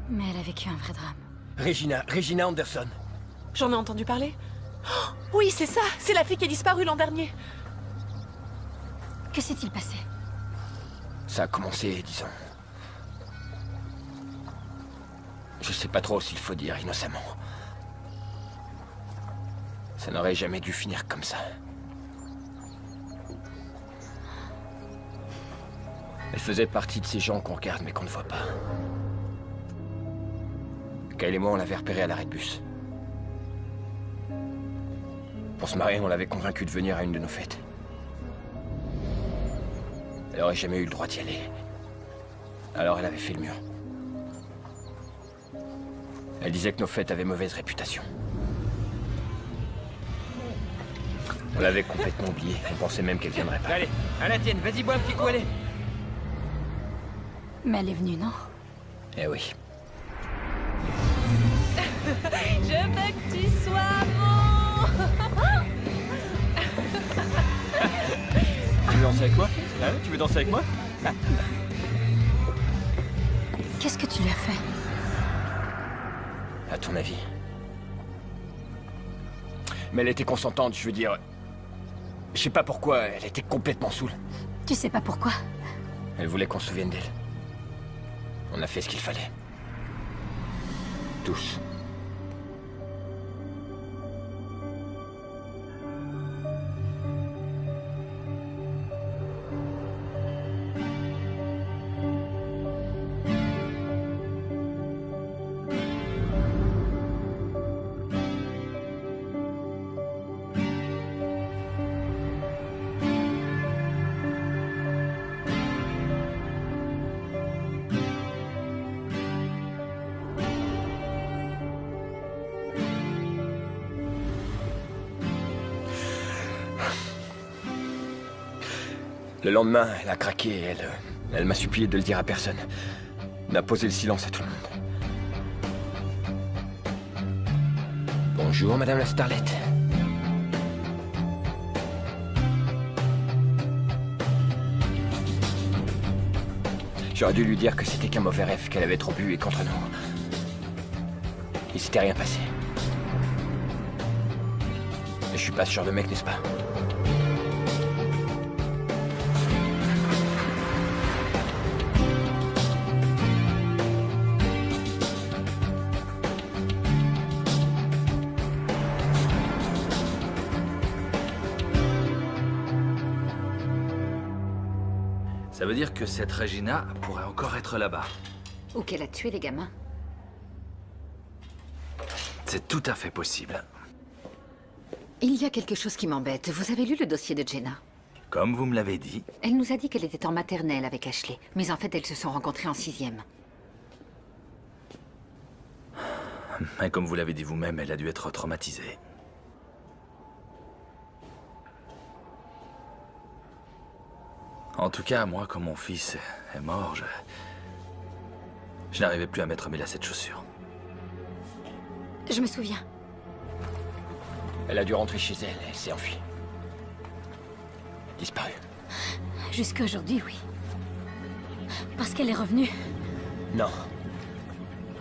Mais elle a vécu un vrai drame. Regina Anderson. J'en ai entendu parler. Oh, oui, c'est ça. C'est la fille qui a disparu l'an dernier. Que s'est-il passé? Ça a commencé, disons... Je sais pas trop s'il faut dire innocemment. Ça n'aurait jamais dû finir comme ça. Elle faisait partie de ces gens qu'on regarde mais qu'on ne voit pas. Kyle et moi, on l'avait repérée à l'arrêt de bus. Pour se marier, on l'avait convaincue de venir à une de nos fêtes. Elle aurait jamais eu le droit d'y aller. Alors elle avait fait le mur. Elle disait que nos fêtes avaient mauvaise réputation. On l'avait complètement oubliée. On pensait même qu'elle viendrait pas. Allez, à la tienne, vas-y, bois un petit coup, allez. Mais elle est venue, non? Eh oui. Je veux que tu sois mon... Tu veux danser avec moi? Hein? Tu veux danser avec moi? Qu'est-ce que tu lui as fait? À ton avis? Mais elle était consentante, je veux dire... Je sais pas pourquoi, elle était complètement saoule. Tu sais pas pourquoi? Elle voulait qu'on se souvienne d'elle. On a fait ce qu'il fallait. Tous. Le lendemain, elle a craqué et elle m'a supplié de le dire à personne. On a posé le silence à tout le monde. Bonjour, Madame la Starlet. J'aurais dû lui dire que c'était qu'un mauvais rêve, qu'elle avait trop bu et qu'entre nous, il s'était rien passé. Et je suis pas ce genre de mec, n'est-ce pas? Ça veut dire que cette Regina pourrait encore être là-bas. Ou qu'elle a tué les gamins. C'est tout à fait possible. Il y a quelque chose qui m'embête. Vous avez lu le dossier de Jenna? Comme vous me l'avez dit. Elle nous a dit qu'elle était en maternelle avec Ashley. Mais en fait, elles se sont rencontrées en 6e. Et comme vous l'avez dit vous-même, elle a dû être traumatisée. En tout cas, moi, quand mon fils est mort, je n'arrivais plus à mettre mes lacets de chaussures. Je me souviens. Elle a dû rentrer chez elle et s'est enfuie. Disparue. Jusqu'à aujourd'hui, oui. Parce qu'elle est revenue. Non.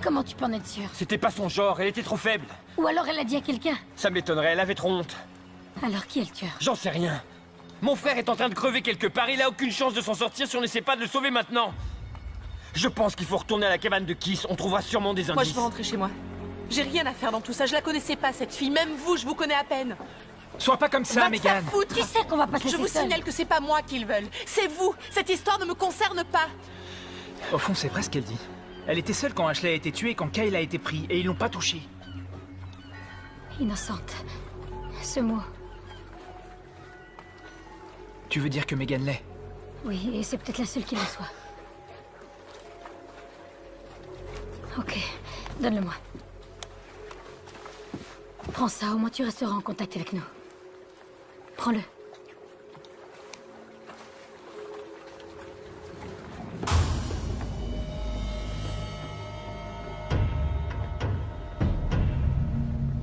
Comment tu peux en être sûr? C'était pas son genre, elle était trop faible. Ou alors elle l'a dit à quelqu'un. Ça m'étonnerait, elle avait trop honte. Alors qui est le tueur? J'en sais rien. Mon frère est en train de crever quelque part, il a aucune chance de s'en sortir si on n'essaie pas de le sauver maintenant. Je pense qu'il faut retourner à la cabane de Kiss, on trouvera sûrement des indices. Moi, je veux rentrer chez moi. J'ai rien à faire dans tout ça, je la connaissais pas, cette fille. Même vous, je vous connais à peine. Sois pas comme ça, Megan. Tu sais qu'on va pas te Je laisser vous seule. signale que c'est pas moi qu'ils veulent. C'est vous. Cette histoire ne me concerne pas. Au fond, c'est vrai ce qu'elle dit. Elle était seule quand Ashley a été tuée et quand Kyle a été pris, et ils l'ont pas touchée. Innocente. Ce mot. Tu veux dire que Megan l'est? Oui, et c'est peut-être la seule qui le soit. Ok, donne-le-moi. Prends ça, au moins tu resteras en contact avec nous. Prends-le.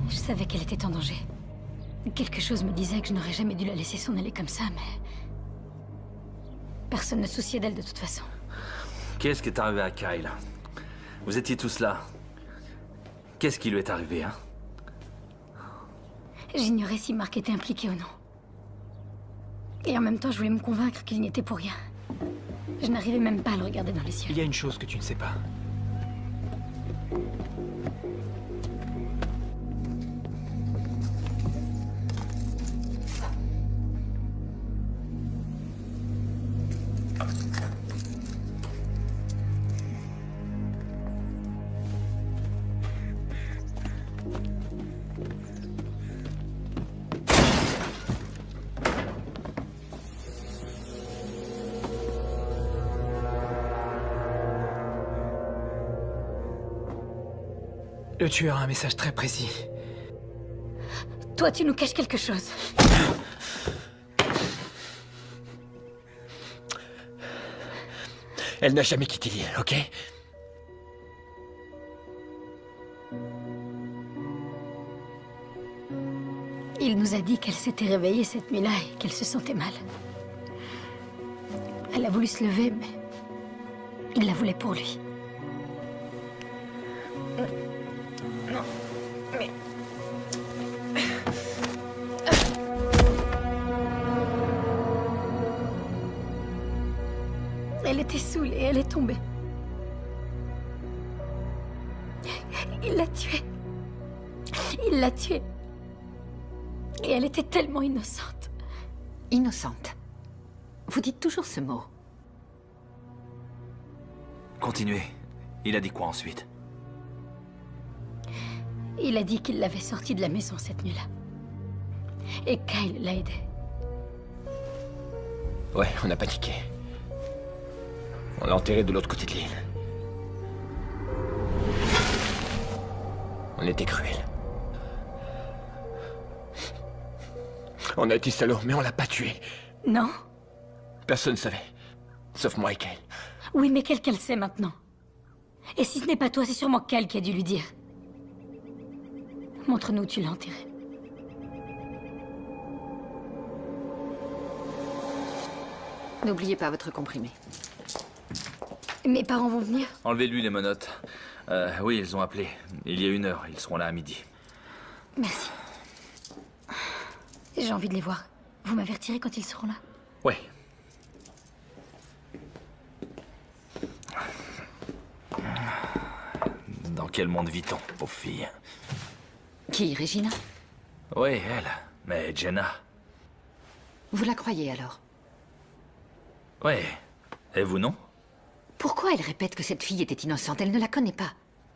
Je savais qu'elle était en danger. Quelque chose me disait que je n'aurais jamais dû la laisser s'en aller comme ça, mais... Personne ne se souciait d'elle de toute façon. Qu'est-ce qui est arrivé à Kyle? Vous étiez tous là. Qu'est-ce qui lui est arrivé, hein? J'ignorais si Mark était impliqué ou non. Et en même temps, je voulais me convaincre qu'il n'y était pour rien. Je n'arrivais même pas à le regarder dans les yeux. Il y a une chose que tu ne sais pas. Le tueur a un message très précis. Toi, tu nous caches quelque chose. Elle n'a jamais quitté l'île, ok? Il nous a dit qu'elle s'était réveillée cette nuit-là et qu'elle se sentait mal. Elle a voulu se lever, mais il la voulait pour lui. Non, mais... Elle était saoulée, elle est tombée. Il l'a tuée. Il l'a tuée. Et elle était tellement innocente. Innocente. Vous dites toujours ce mot. Continuez. Il a dit quoi ensuite? Il a dit qu'il l'avait sortie de la maison cette nuit-là. Et Kyle l'a aidé. Ouais, on a paniqué. On l'a enterré de l'autre côté de l'île. On était cruels. On a été salauds, mais on l'a pas tué. Non? Personne ne savait. Sauf moi et Kyle. Oui, mais quelqu'un le sait maintenant. Et si ce n'est pas toi, c'est sûrement Kyle qui a dû lui dire. Montre-nous où tu l'as enterré. N'oubliez pas votre comprimé. Mes parents vont venir? Enlevez-lui les menottes. Oui, ils ont appelé. Il y a 1 heure. Ils seront là à midi. Merci. J'ai envie de les voir. Vous m'avertirez quand ils seront là? Ouais. Dans quel monde vit-on, pauvre fille? Qui, Regina? Oui, elle. Mais Jenna... Vous la croyez alors? Ouais. Et vous, non? Pourquoi elle répète que cette fille était innocente? Elle ne la connaît pas.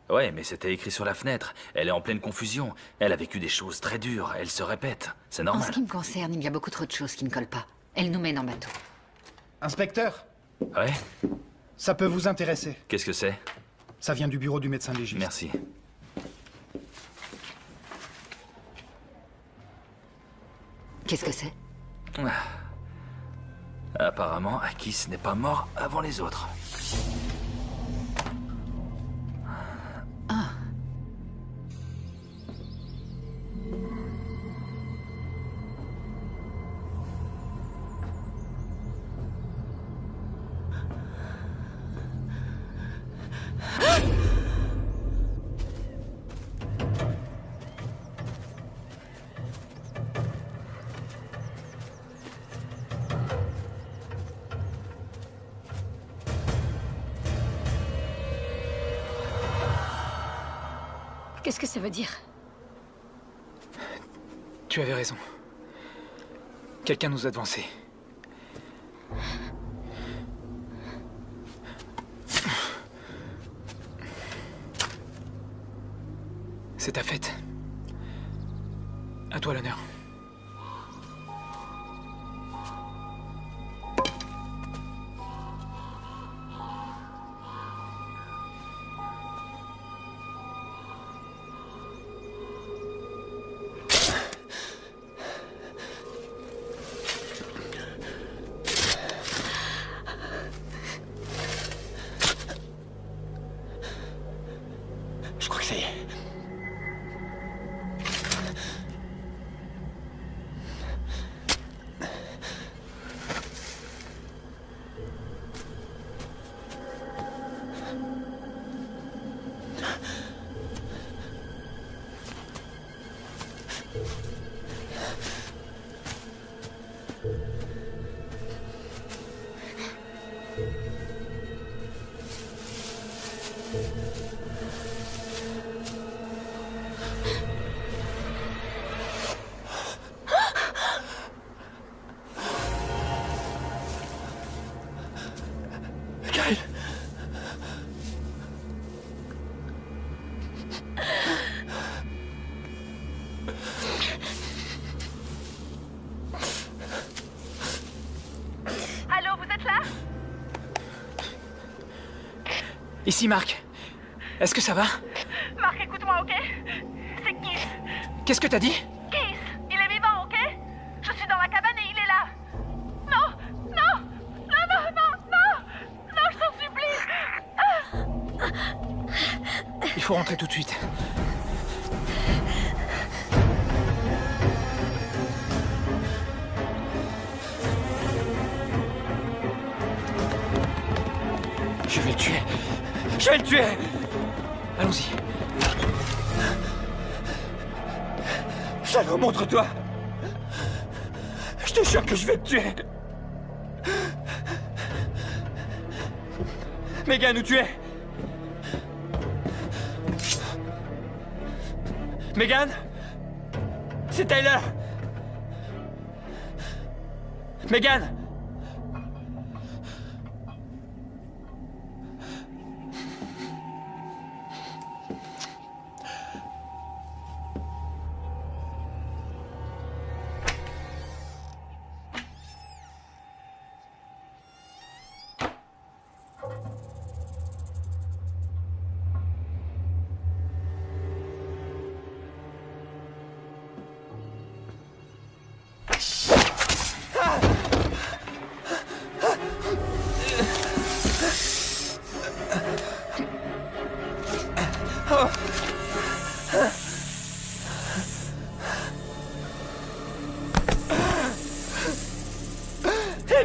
Ouais, mais c'était écrit sur la fenêtre. Elle est en pleine confusion. Elle a vécu des choses très dures. Elle se répète. C'est En normal. ce qui me concerne, il y a beaucoup trop de choses qui ne collent pas. Elle nous mène en bateau. Inspecteur, Ouais? ça peut vous intéresser. Qu'est-ce que c'est? Ça vient du bureau du médecin légiste. Merci. Qu'est-ce que c'est? Apparemment, Akis n'est pas mort avant les autres. Ah. Qu'est-ce que ça veut dire? Tu avais raison. Quelqu'un nous a devancés. C'est ta fête. À toi l'honneur. Je crois que ça y est. Kyle. Allô, vous êtes là? Ici, Marc. Est-ce que ça va? Marc, écoute-moi, ok? C'est Keith. Qu'est-ce que t'as dit? Keith, il est vivant, ok? Je suis dans la cabane et il est là. Non, non, non, non, non, non, non, je t'en supplie. Il faut rentrer tout de suite. Je vais le tuer. Allons-y. Salaud, montre-toi. Je te jure que je vais te tuer. Megan, où tu es? Megan? C'est Tyler. Megan?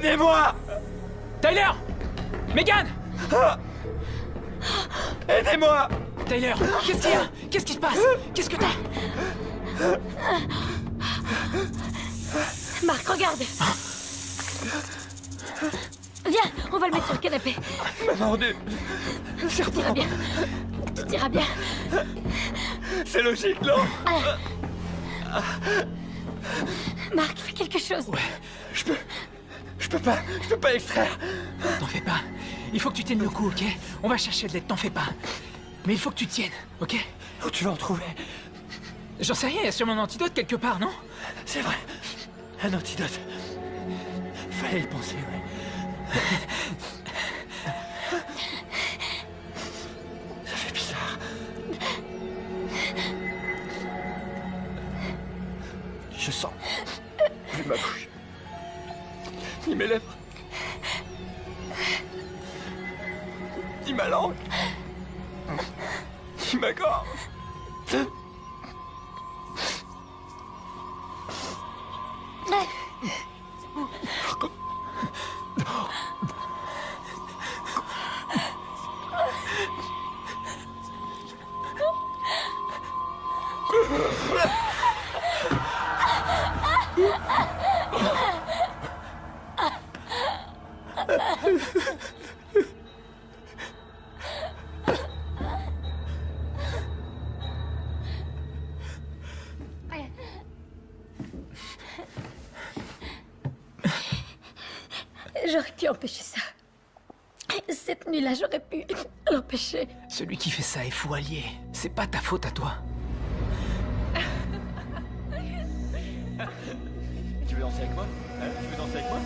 Aidez-moi! Tyler! Megan! Aidez-moi! Tyler, qu'est-ce qu'il y a? Qu'est-ce qui se passe? Qu'est-ce que t'as? Marc, regarde. Viens, on va le mettre sur le canapé. Maman de... Tu iras bien. Tu iras bien. C'est logique, non? Marc, fais quelque chose. Ouais, je peux pas extraire. T'en fais pas. Il faut que tu tiennes le coup, ok? On va chercher de l'aide, t'en fais pas. Mais il faut que tu tiennes, ok? Où tu vas en trouver? J'en sais rien, il y a sûrement un antidote quelque part, non? C'est vrai. Un antidote. Fallait y penser, ouais. Ça fait bizarre. Je sens plus ma bouche, ni mes lèvres, ni ma langue, ni ma gorge. J'aurais pu empêcher ça. Cette nuit-là, j'aurais pu l'empêcher. Celui qui fait ça est fou allié. C'est pas ta faute à toi. Tu veux danser avec moi? Tu veux danser avec moi?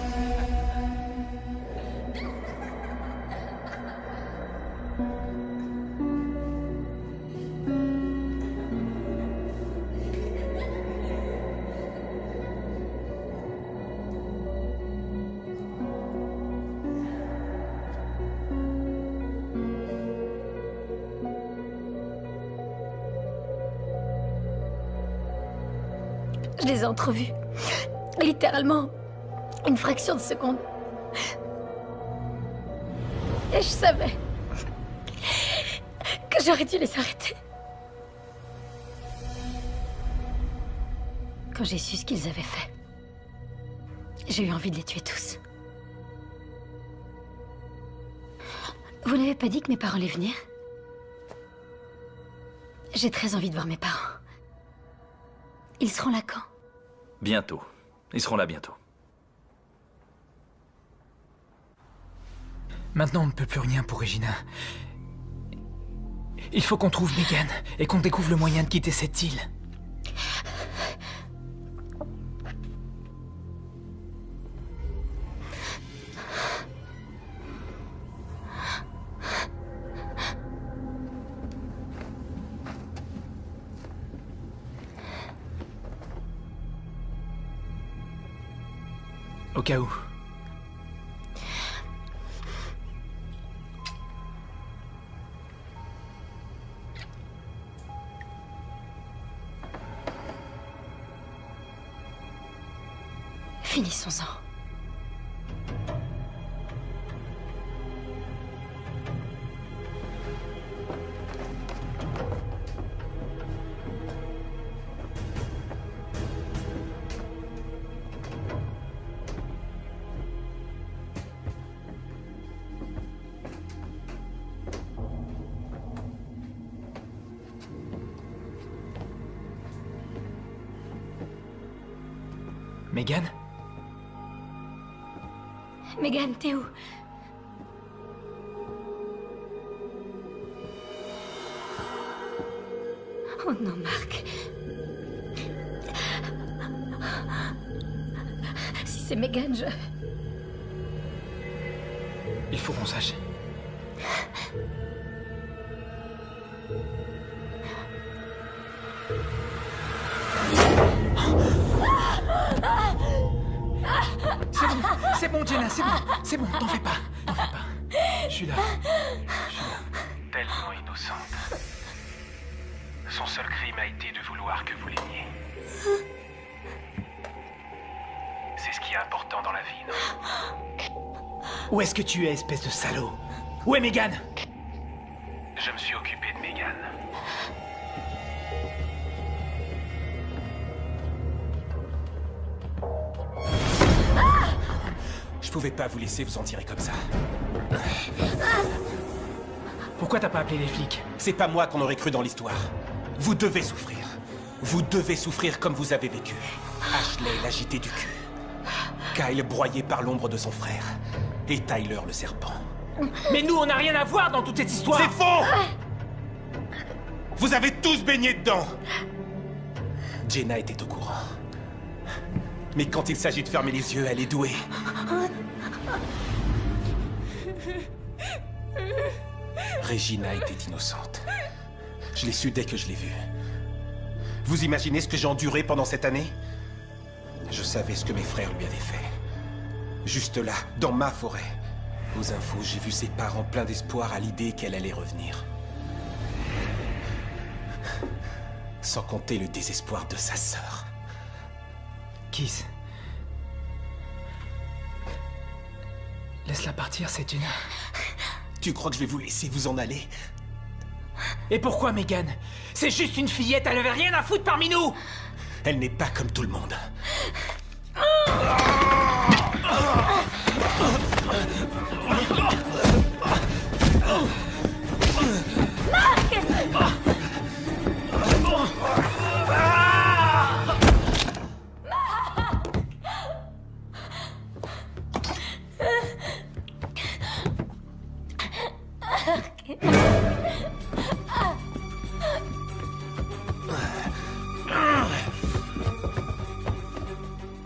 Je les ai entrevus. Littéralement, une fraction de seconde. Et je savais que j'aurais dû les arrêter. Quand j'ai su ce qu'ils avaient fait, j'ai eu envie de les tuer tous. Vous n'avez pas dit que mes parents allaient venir? J'ai très envie de voir mes parents. Ils seront là quand? Bientôt. Ils seront là bientôt. Maintenant, on ne peut plus rien pour Regina. Il faut qu'on trouve Megan et qu'on découvre le moyen de quitter cette île. Au cas où. Finissons-en. Megan? Megan, t'es où? Oh non, Marc. Si c'est Megan, je... Il faut qu'on sache. C'est bon, Jenna, c'est bon, t'en fais pas. Je suis là. Tellement innocente. Son seul crime a été de vouloir que vous l'aimiez. C'est ce qui est important dans la vie, non? Où est-ce que tu es, espèce de salaud? Où est Megan? Je me suis occupé de Megan. Je pouvais pas vous laisser vous en tirer comme ça. Pourquoi t'as pas appelé les flics? C'est pas moi qu'on aurait cru dans l'histoire. Vous devez souffrir. Vous devez souffrir comme vous avez vécu. Ashley l'agité du cul. Kyle broyé par l'ombre de son frère. Et Tyler le serpent. Mais nous, on n'a rien à voir dans toute cette histoire. C'est faux! Vous avez tous baigné dedans. Jenna était au courant. Mais quand il s'agit de fermer les yeux, elle est douée. Regina était innocente. Je l'ai su dès que je l'ai vue. Vous imaginez ce que j'ai enduré pendant cette année? Je savais ce que mes frères lui avaient fait. Juste là, dans ma forêt. Aux infos, j'ai vu ses parents pleins d'espoir à l'idée qu'elle allait revenir. Sans compter le désespoir de sa sœur. Kiss. Laisse-la partir, c'est Jenna. Tu crois que je vais vous laisser vous en aller? Et pourquoi, Megan? C'est juste une fillette, elle avait rien à foutre parmi nous! Elle n'est pas comme tout le monde.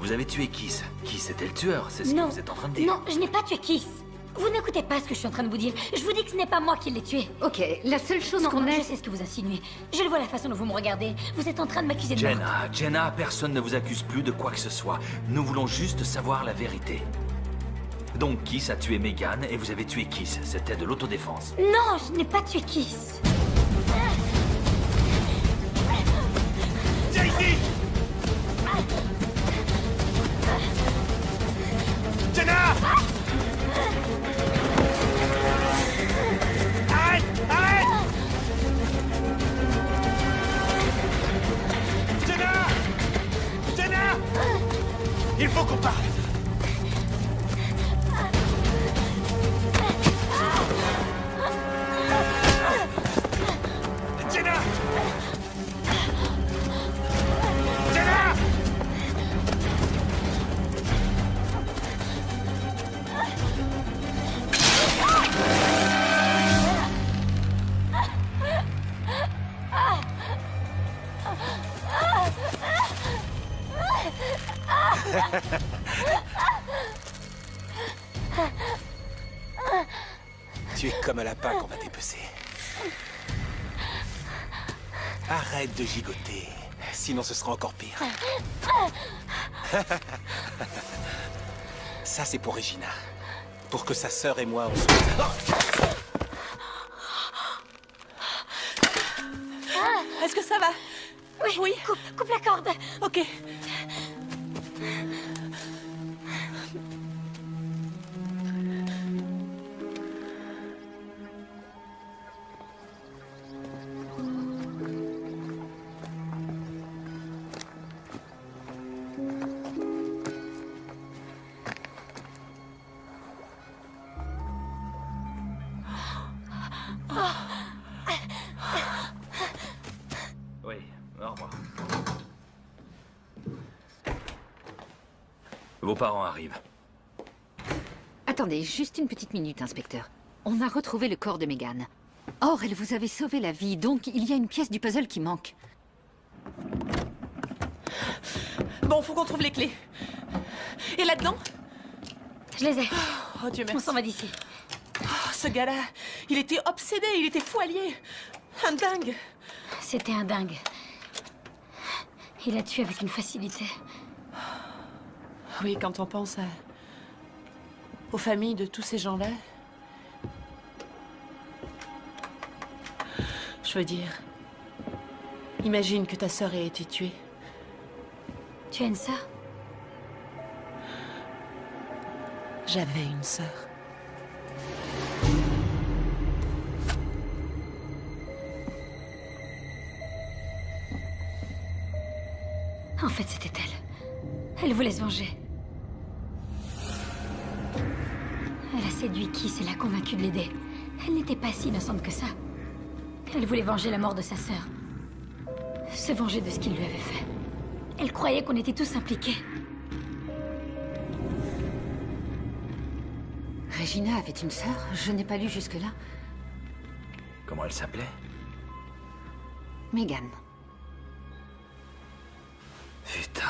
Vous avez tué Kiss. Kiss était le tueur, c'est ce que vous êtes en train de dire. Non, je n'ai pas tué Kiss. Vous n'écoutez pas ce que je suis en train de vous dire. Je vous dis que ce n'est pas moi qui l'ai tué. Ok, la seule chose qu'on Je ait... sais ce que vous insinuez. Je le vois la façon dont vous me regardez. Vous êtes en train de m'accuser de meurtre. Jenna, personne ne vous accuse plus de quoi que ce soit. Nous voulons juste savoir la vérité. Donc Kiss a tué Megan et vous avez tué Kiss. C'était de l'autodéfense. Non, je n'ai pas tué Kiss. Viens ici! Jenna! Arrête! Arrête! Jenna! Jenna! Il faut qu'on parle! Jenna! Jenna! Tu es comme un lapin qu'on va dépecer. Arrête de gigoter, sinon ce sera encore pire. Ça, c'est pour Regina. Pour que sa sœur et moi, on soit... Est-ce que ça va? Oui. Coupe la corde. Ok. Oui, au revoir. Vos parents arrivent. Attendez, juste une petite minute, inspecteur. On a retrouvé le corps de Megan. Or, elle vous avait sauvé la vie, donc il y a une pièce du puzzle qui manque. Bon, faut qu'on trouve les clés. Et là-dedans? Je les ai. Oh Dieu merci. On s'en va d'ici. Oh, ce gars-là, il était obsédé, il était fou allié. Un dingue. C'était un dingue. Il a tué avec une facilité. Oui, quand on pense aux familles de tous ces gens-là. Je veux dire, imagine que ta sœur ait été tuée. Tu as une sœur? J'avais une sœur. En fait, c'était elle. Elle voulait se venger. Elle a séduit Kiss et l'a convaincu de l'aider. Elle n'était pas si innocente que ça. Elle voulait venger la mort de sa sœur. Se venger de ce qu'il lui avait fait. Elle croyait qu'on était tous impliqués. Regina avait une sœur? Je n'ai pas lu jusque-là. Comment elle s'appelait? Megan. Putain.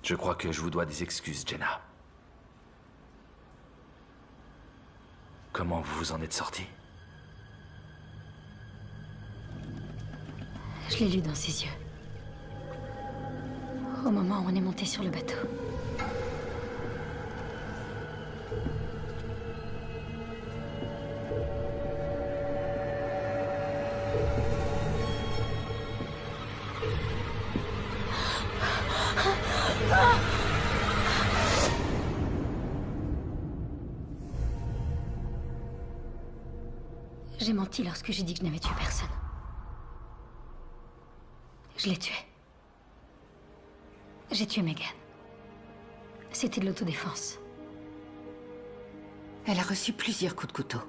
Je crois que je vous dois des excuses, Jenna. Comment vous vous en êtes sortie? Je l'ai lu dans ses yeux. Au moment où on est monté sur le bateau. J'ai menti lorsque j'ai dit que je n'avais tué personne. Je l'ai tué. J'ai tué Megan. C'était de l'autodéfense. Elle a reçu plusieurs coups de couteau.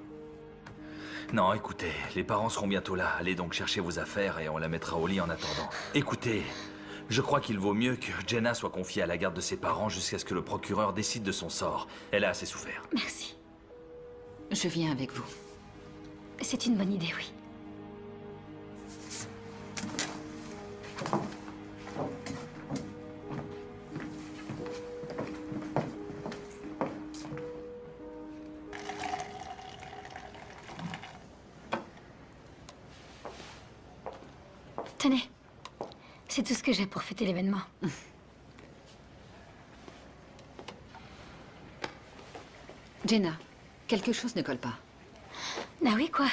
Non, écoutez, les parents seront bientôt là. Allez donc chercher vos affaires et on la mettra au lit en attendant. Écoutez, je crois qu'il vaut mieux que Jenna soit confiée à la garde de ses parents jusqu'à ce que le procureur décide de son sort. Elle a assez souffert. Merci. Je viens avec vous. C'est une bonne idée, oui. Tenez, c'est tout ce que j'ai pour fêter l'événement. Jenna, quelque chose ne colle pas. Ah oui, quoi?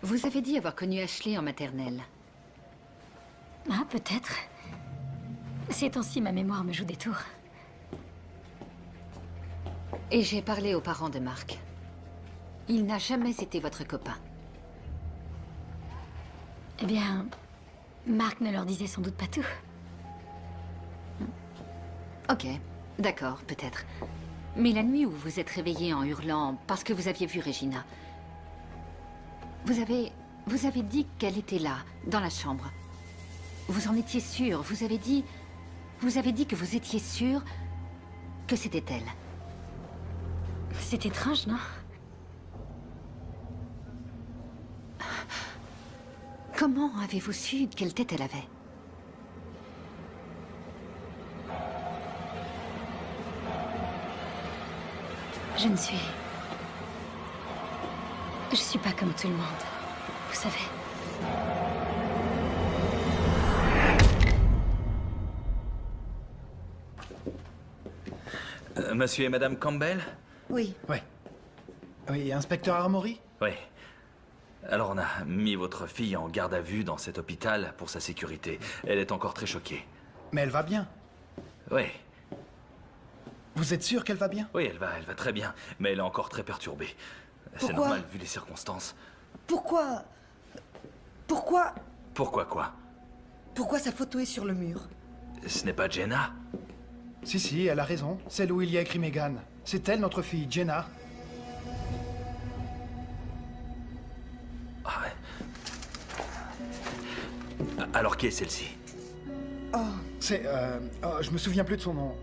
Vous avez dit avoir connu Ashley en maternelle. Ah, peut-être. Ces temps-ci, ma mémoire me joue des tours. Et j'ai parlé aux parents de Mark. Il n'a jamais été votre copain. Eh bien, Mark ne leur disait sans doute pas tout. Ok, d'accord, peut-être. Mais la nuit où vous êtes réveillé en hurlant parce que vous aviez vu Regina, vous avez dit qu'elle était là, dans la chambre. Vous en étiez sûr, vous avez dit que vous étiez sûr que c'était elle. C'est étrange, non? Comment avez-vous su quelle tête elle avait? Je suis pas comme tout le monde, vous savez. Monsieur et Madame Campbell? Oui. Ouais. Oui, inspecteur Armory? Oui. Alors on a mis votre fille en garde à vue dans cet hôpital pour sa sécurité. Elle est encore très choquée. Mais elle va bien. Oui. Vous êtes sûr qu'elle va bien? Oui, elle va très bien, mais elle est encore très perturbée. C'est normal vu les circonstances. Pourquoi Pourquoi quoi? Pourquoi sa photo est sur le mur? Ce n'est pas Jenna? Si, elle a raison. Celle où il y a écrit Megan. C'est elle, notre fille, Jenna. Ah ouais. Alors qui est celle-ci? Oh, c'est... je me souviens plus de son nom.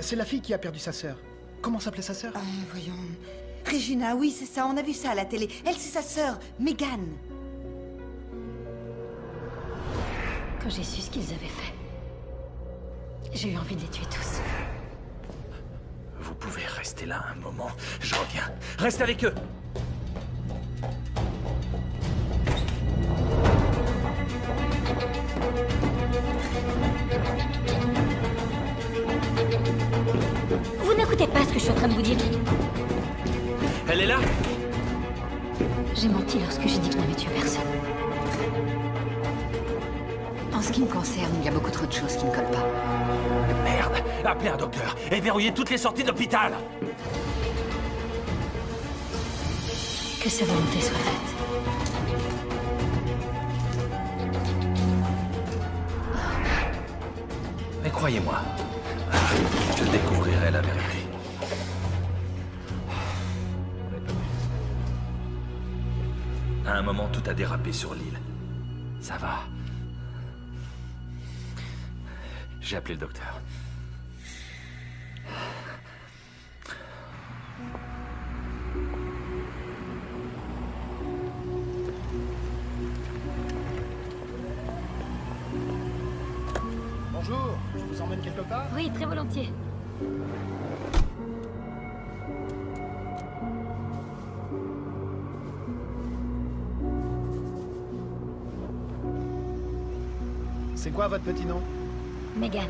C'est la fille qui a perdu sa sœur. Comment s'appelait sa sœur? Voyons... Regina, oui, c'est ça, on a vu ça à la télé. Elle, c'est sa sœur, Megan. Quand j'ai su ce qu'ils avaient fait, j'ai eu envie de les tuer tous. Vous pouvez rester là un moment. Je reviens. Reste avec eux. Vous n'écoutez pas ce que je suis en train de vous dire. Elle est là? J'ai menti lorsque j'ai dit que je n'avais tué personne. En ce qui me concerne, il y a beaucoup trop de choses qui ne collent pas. Merde. Appelez un docteur et verrouillez toutes les sorties d'hôpital. Que sa volonté soit faite. Mais croyez-moi, je découvrirai la vérité. À un moment, tout a dérapé sur l'île. Ça va. J'ai appelé le docteur. Bonjour, je vous emmène quelque part? Oui, très volontiers. C'est quoi votre petit nom? Megan.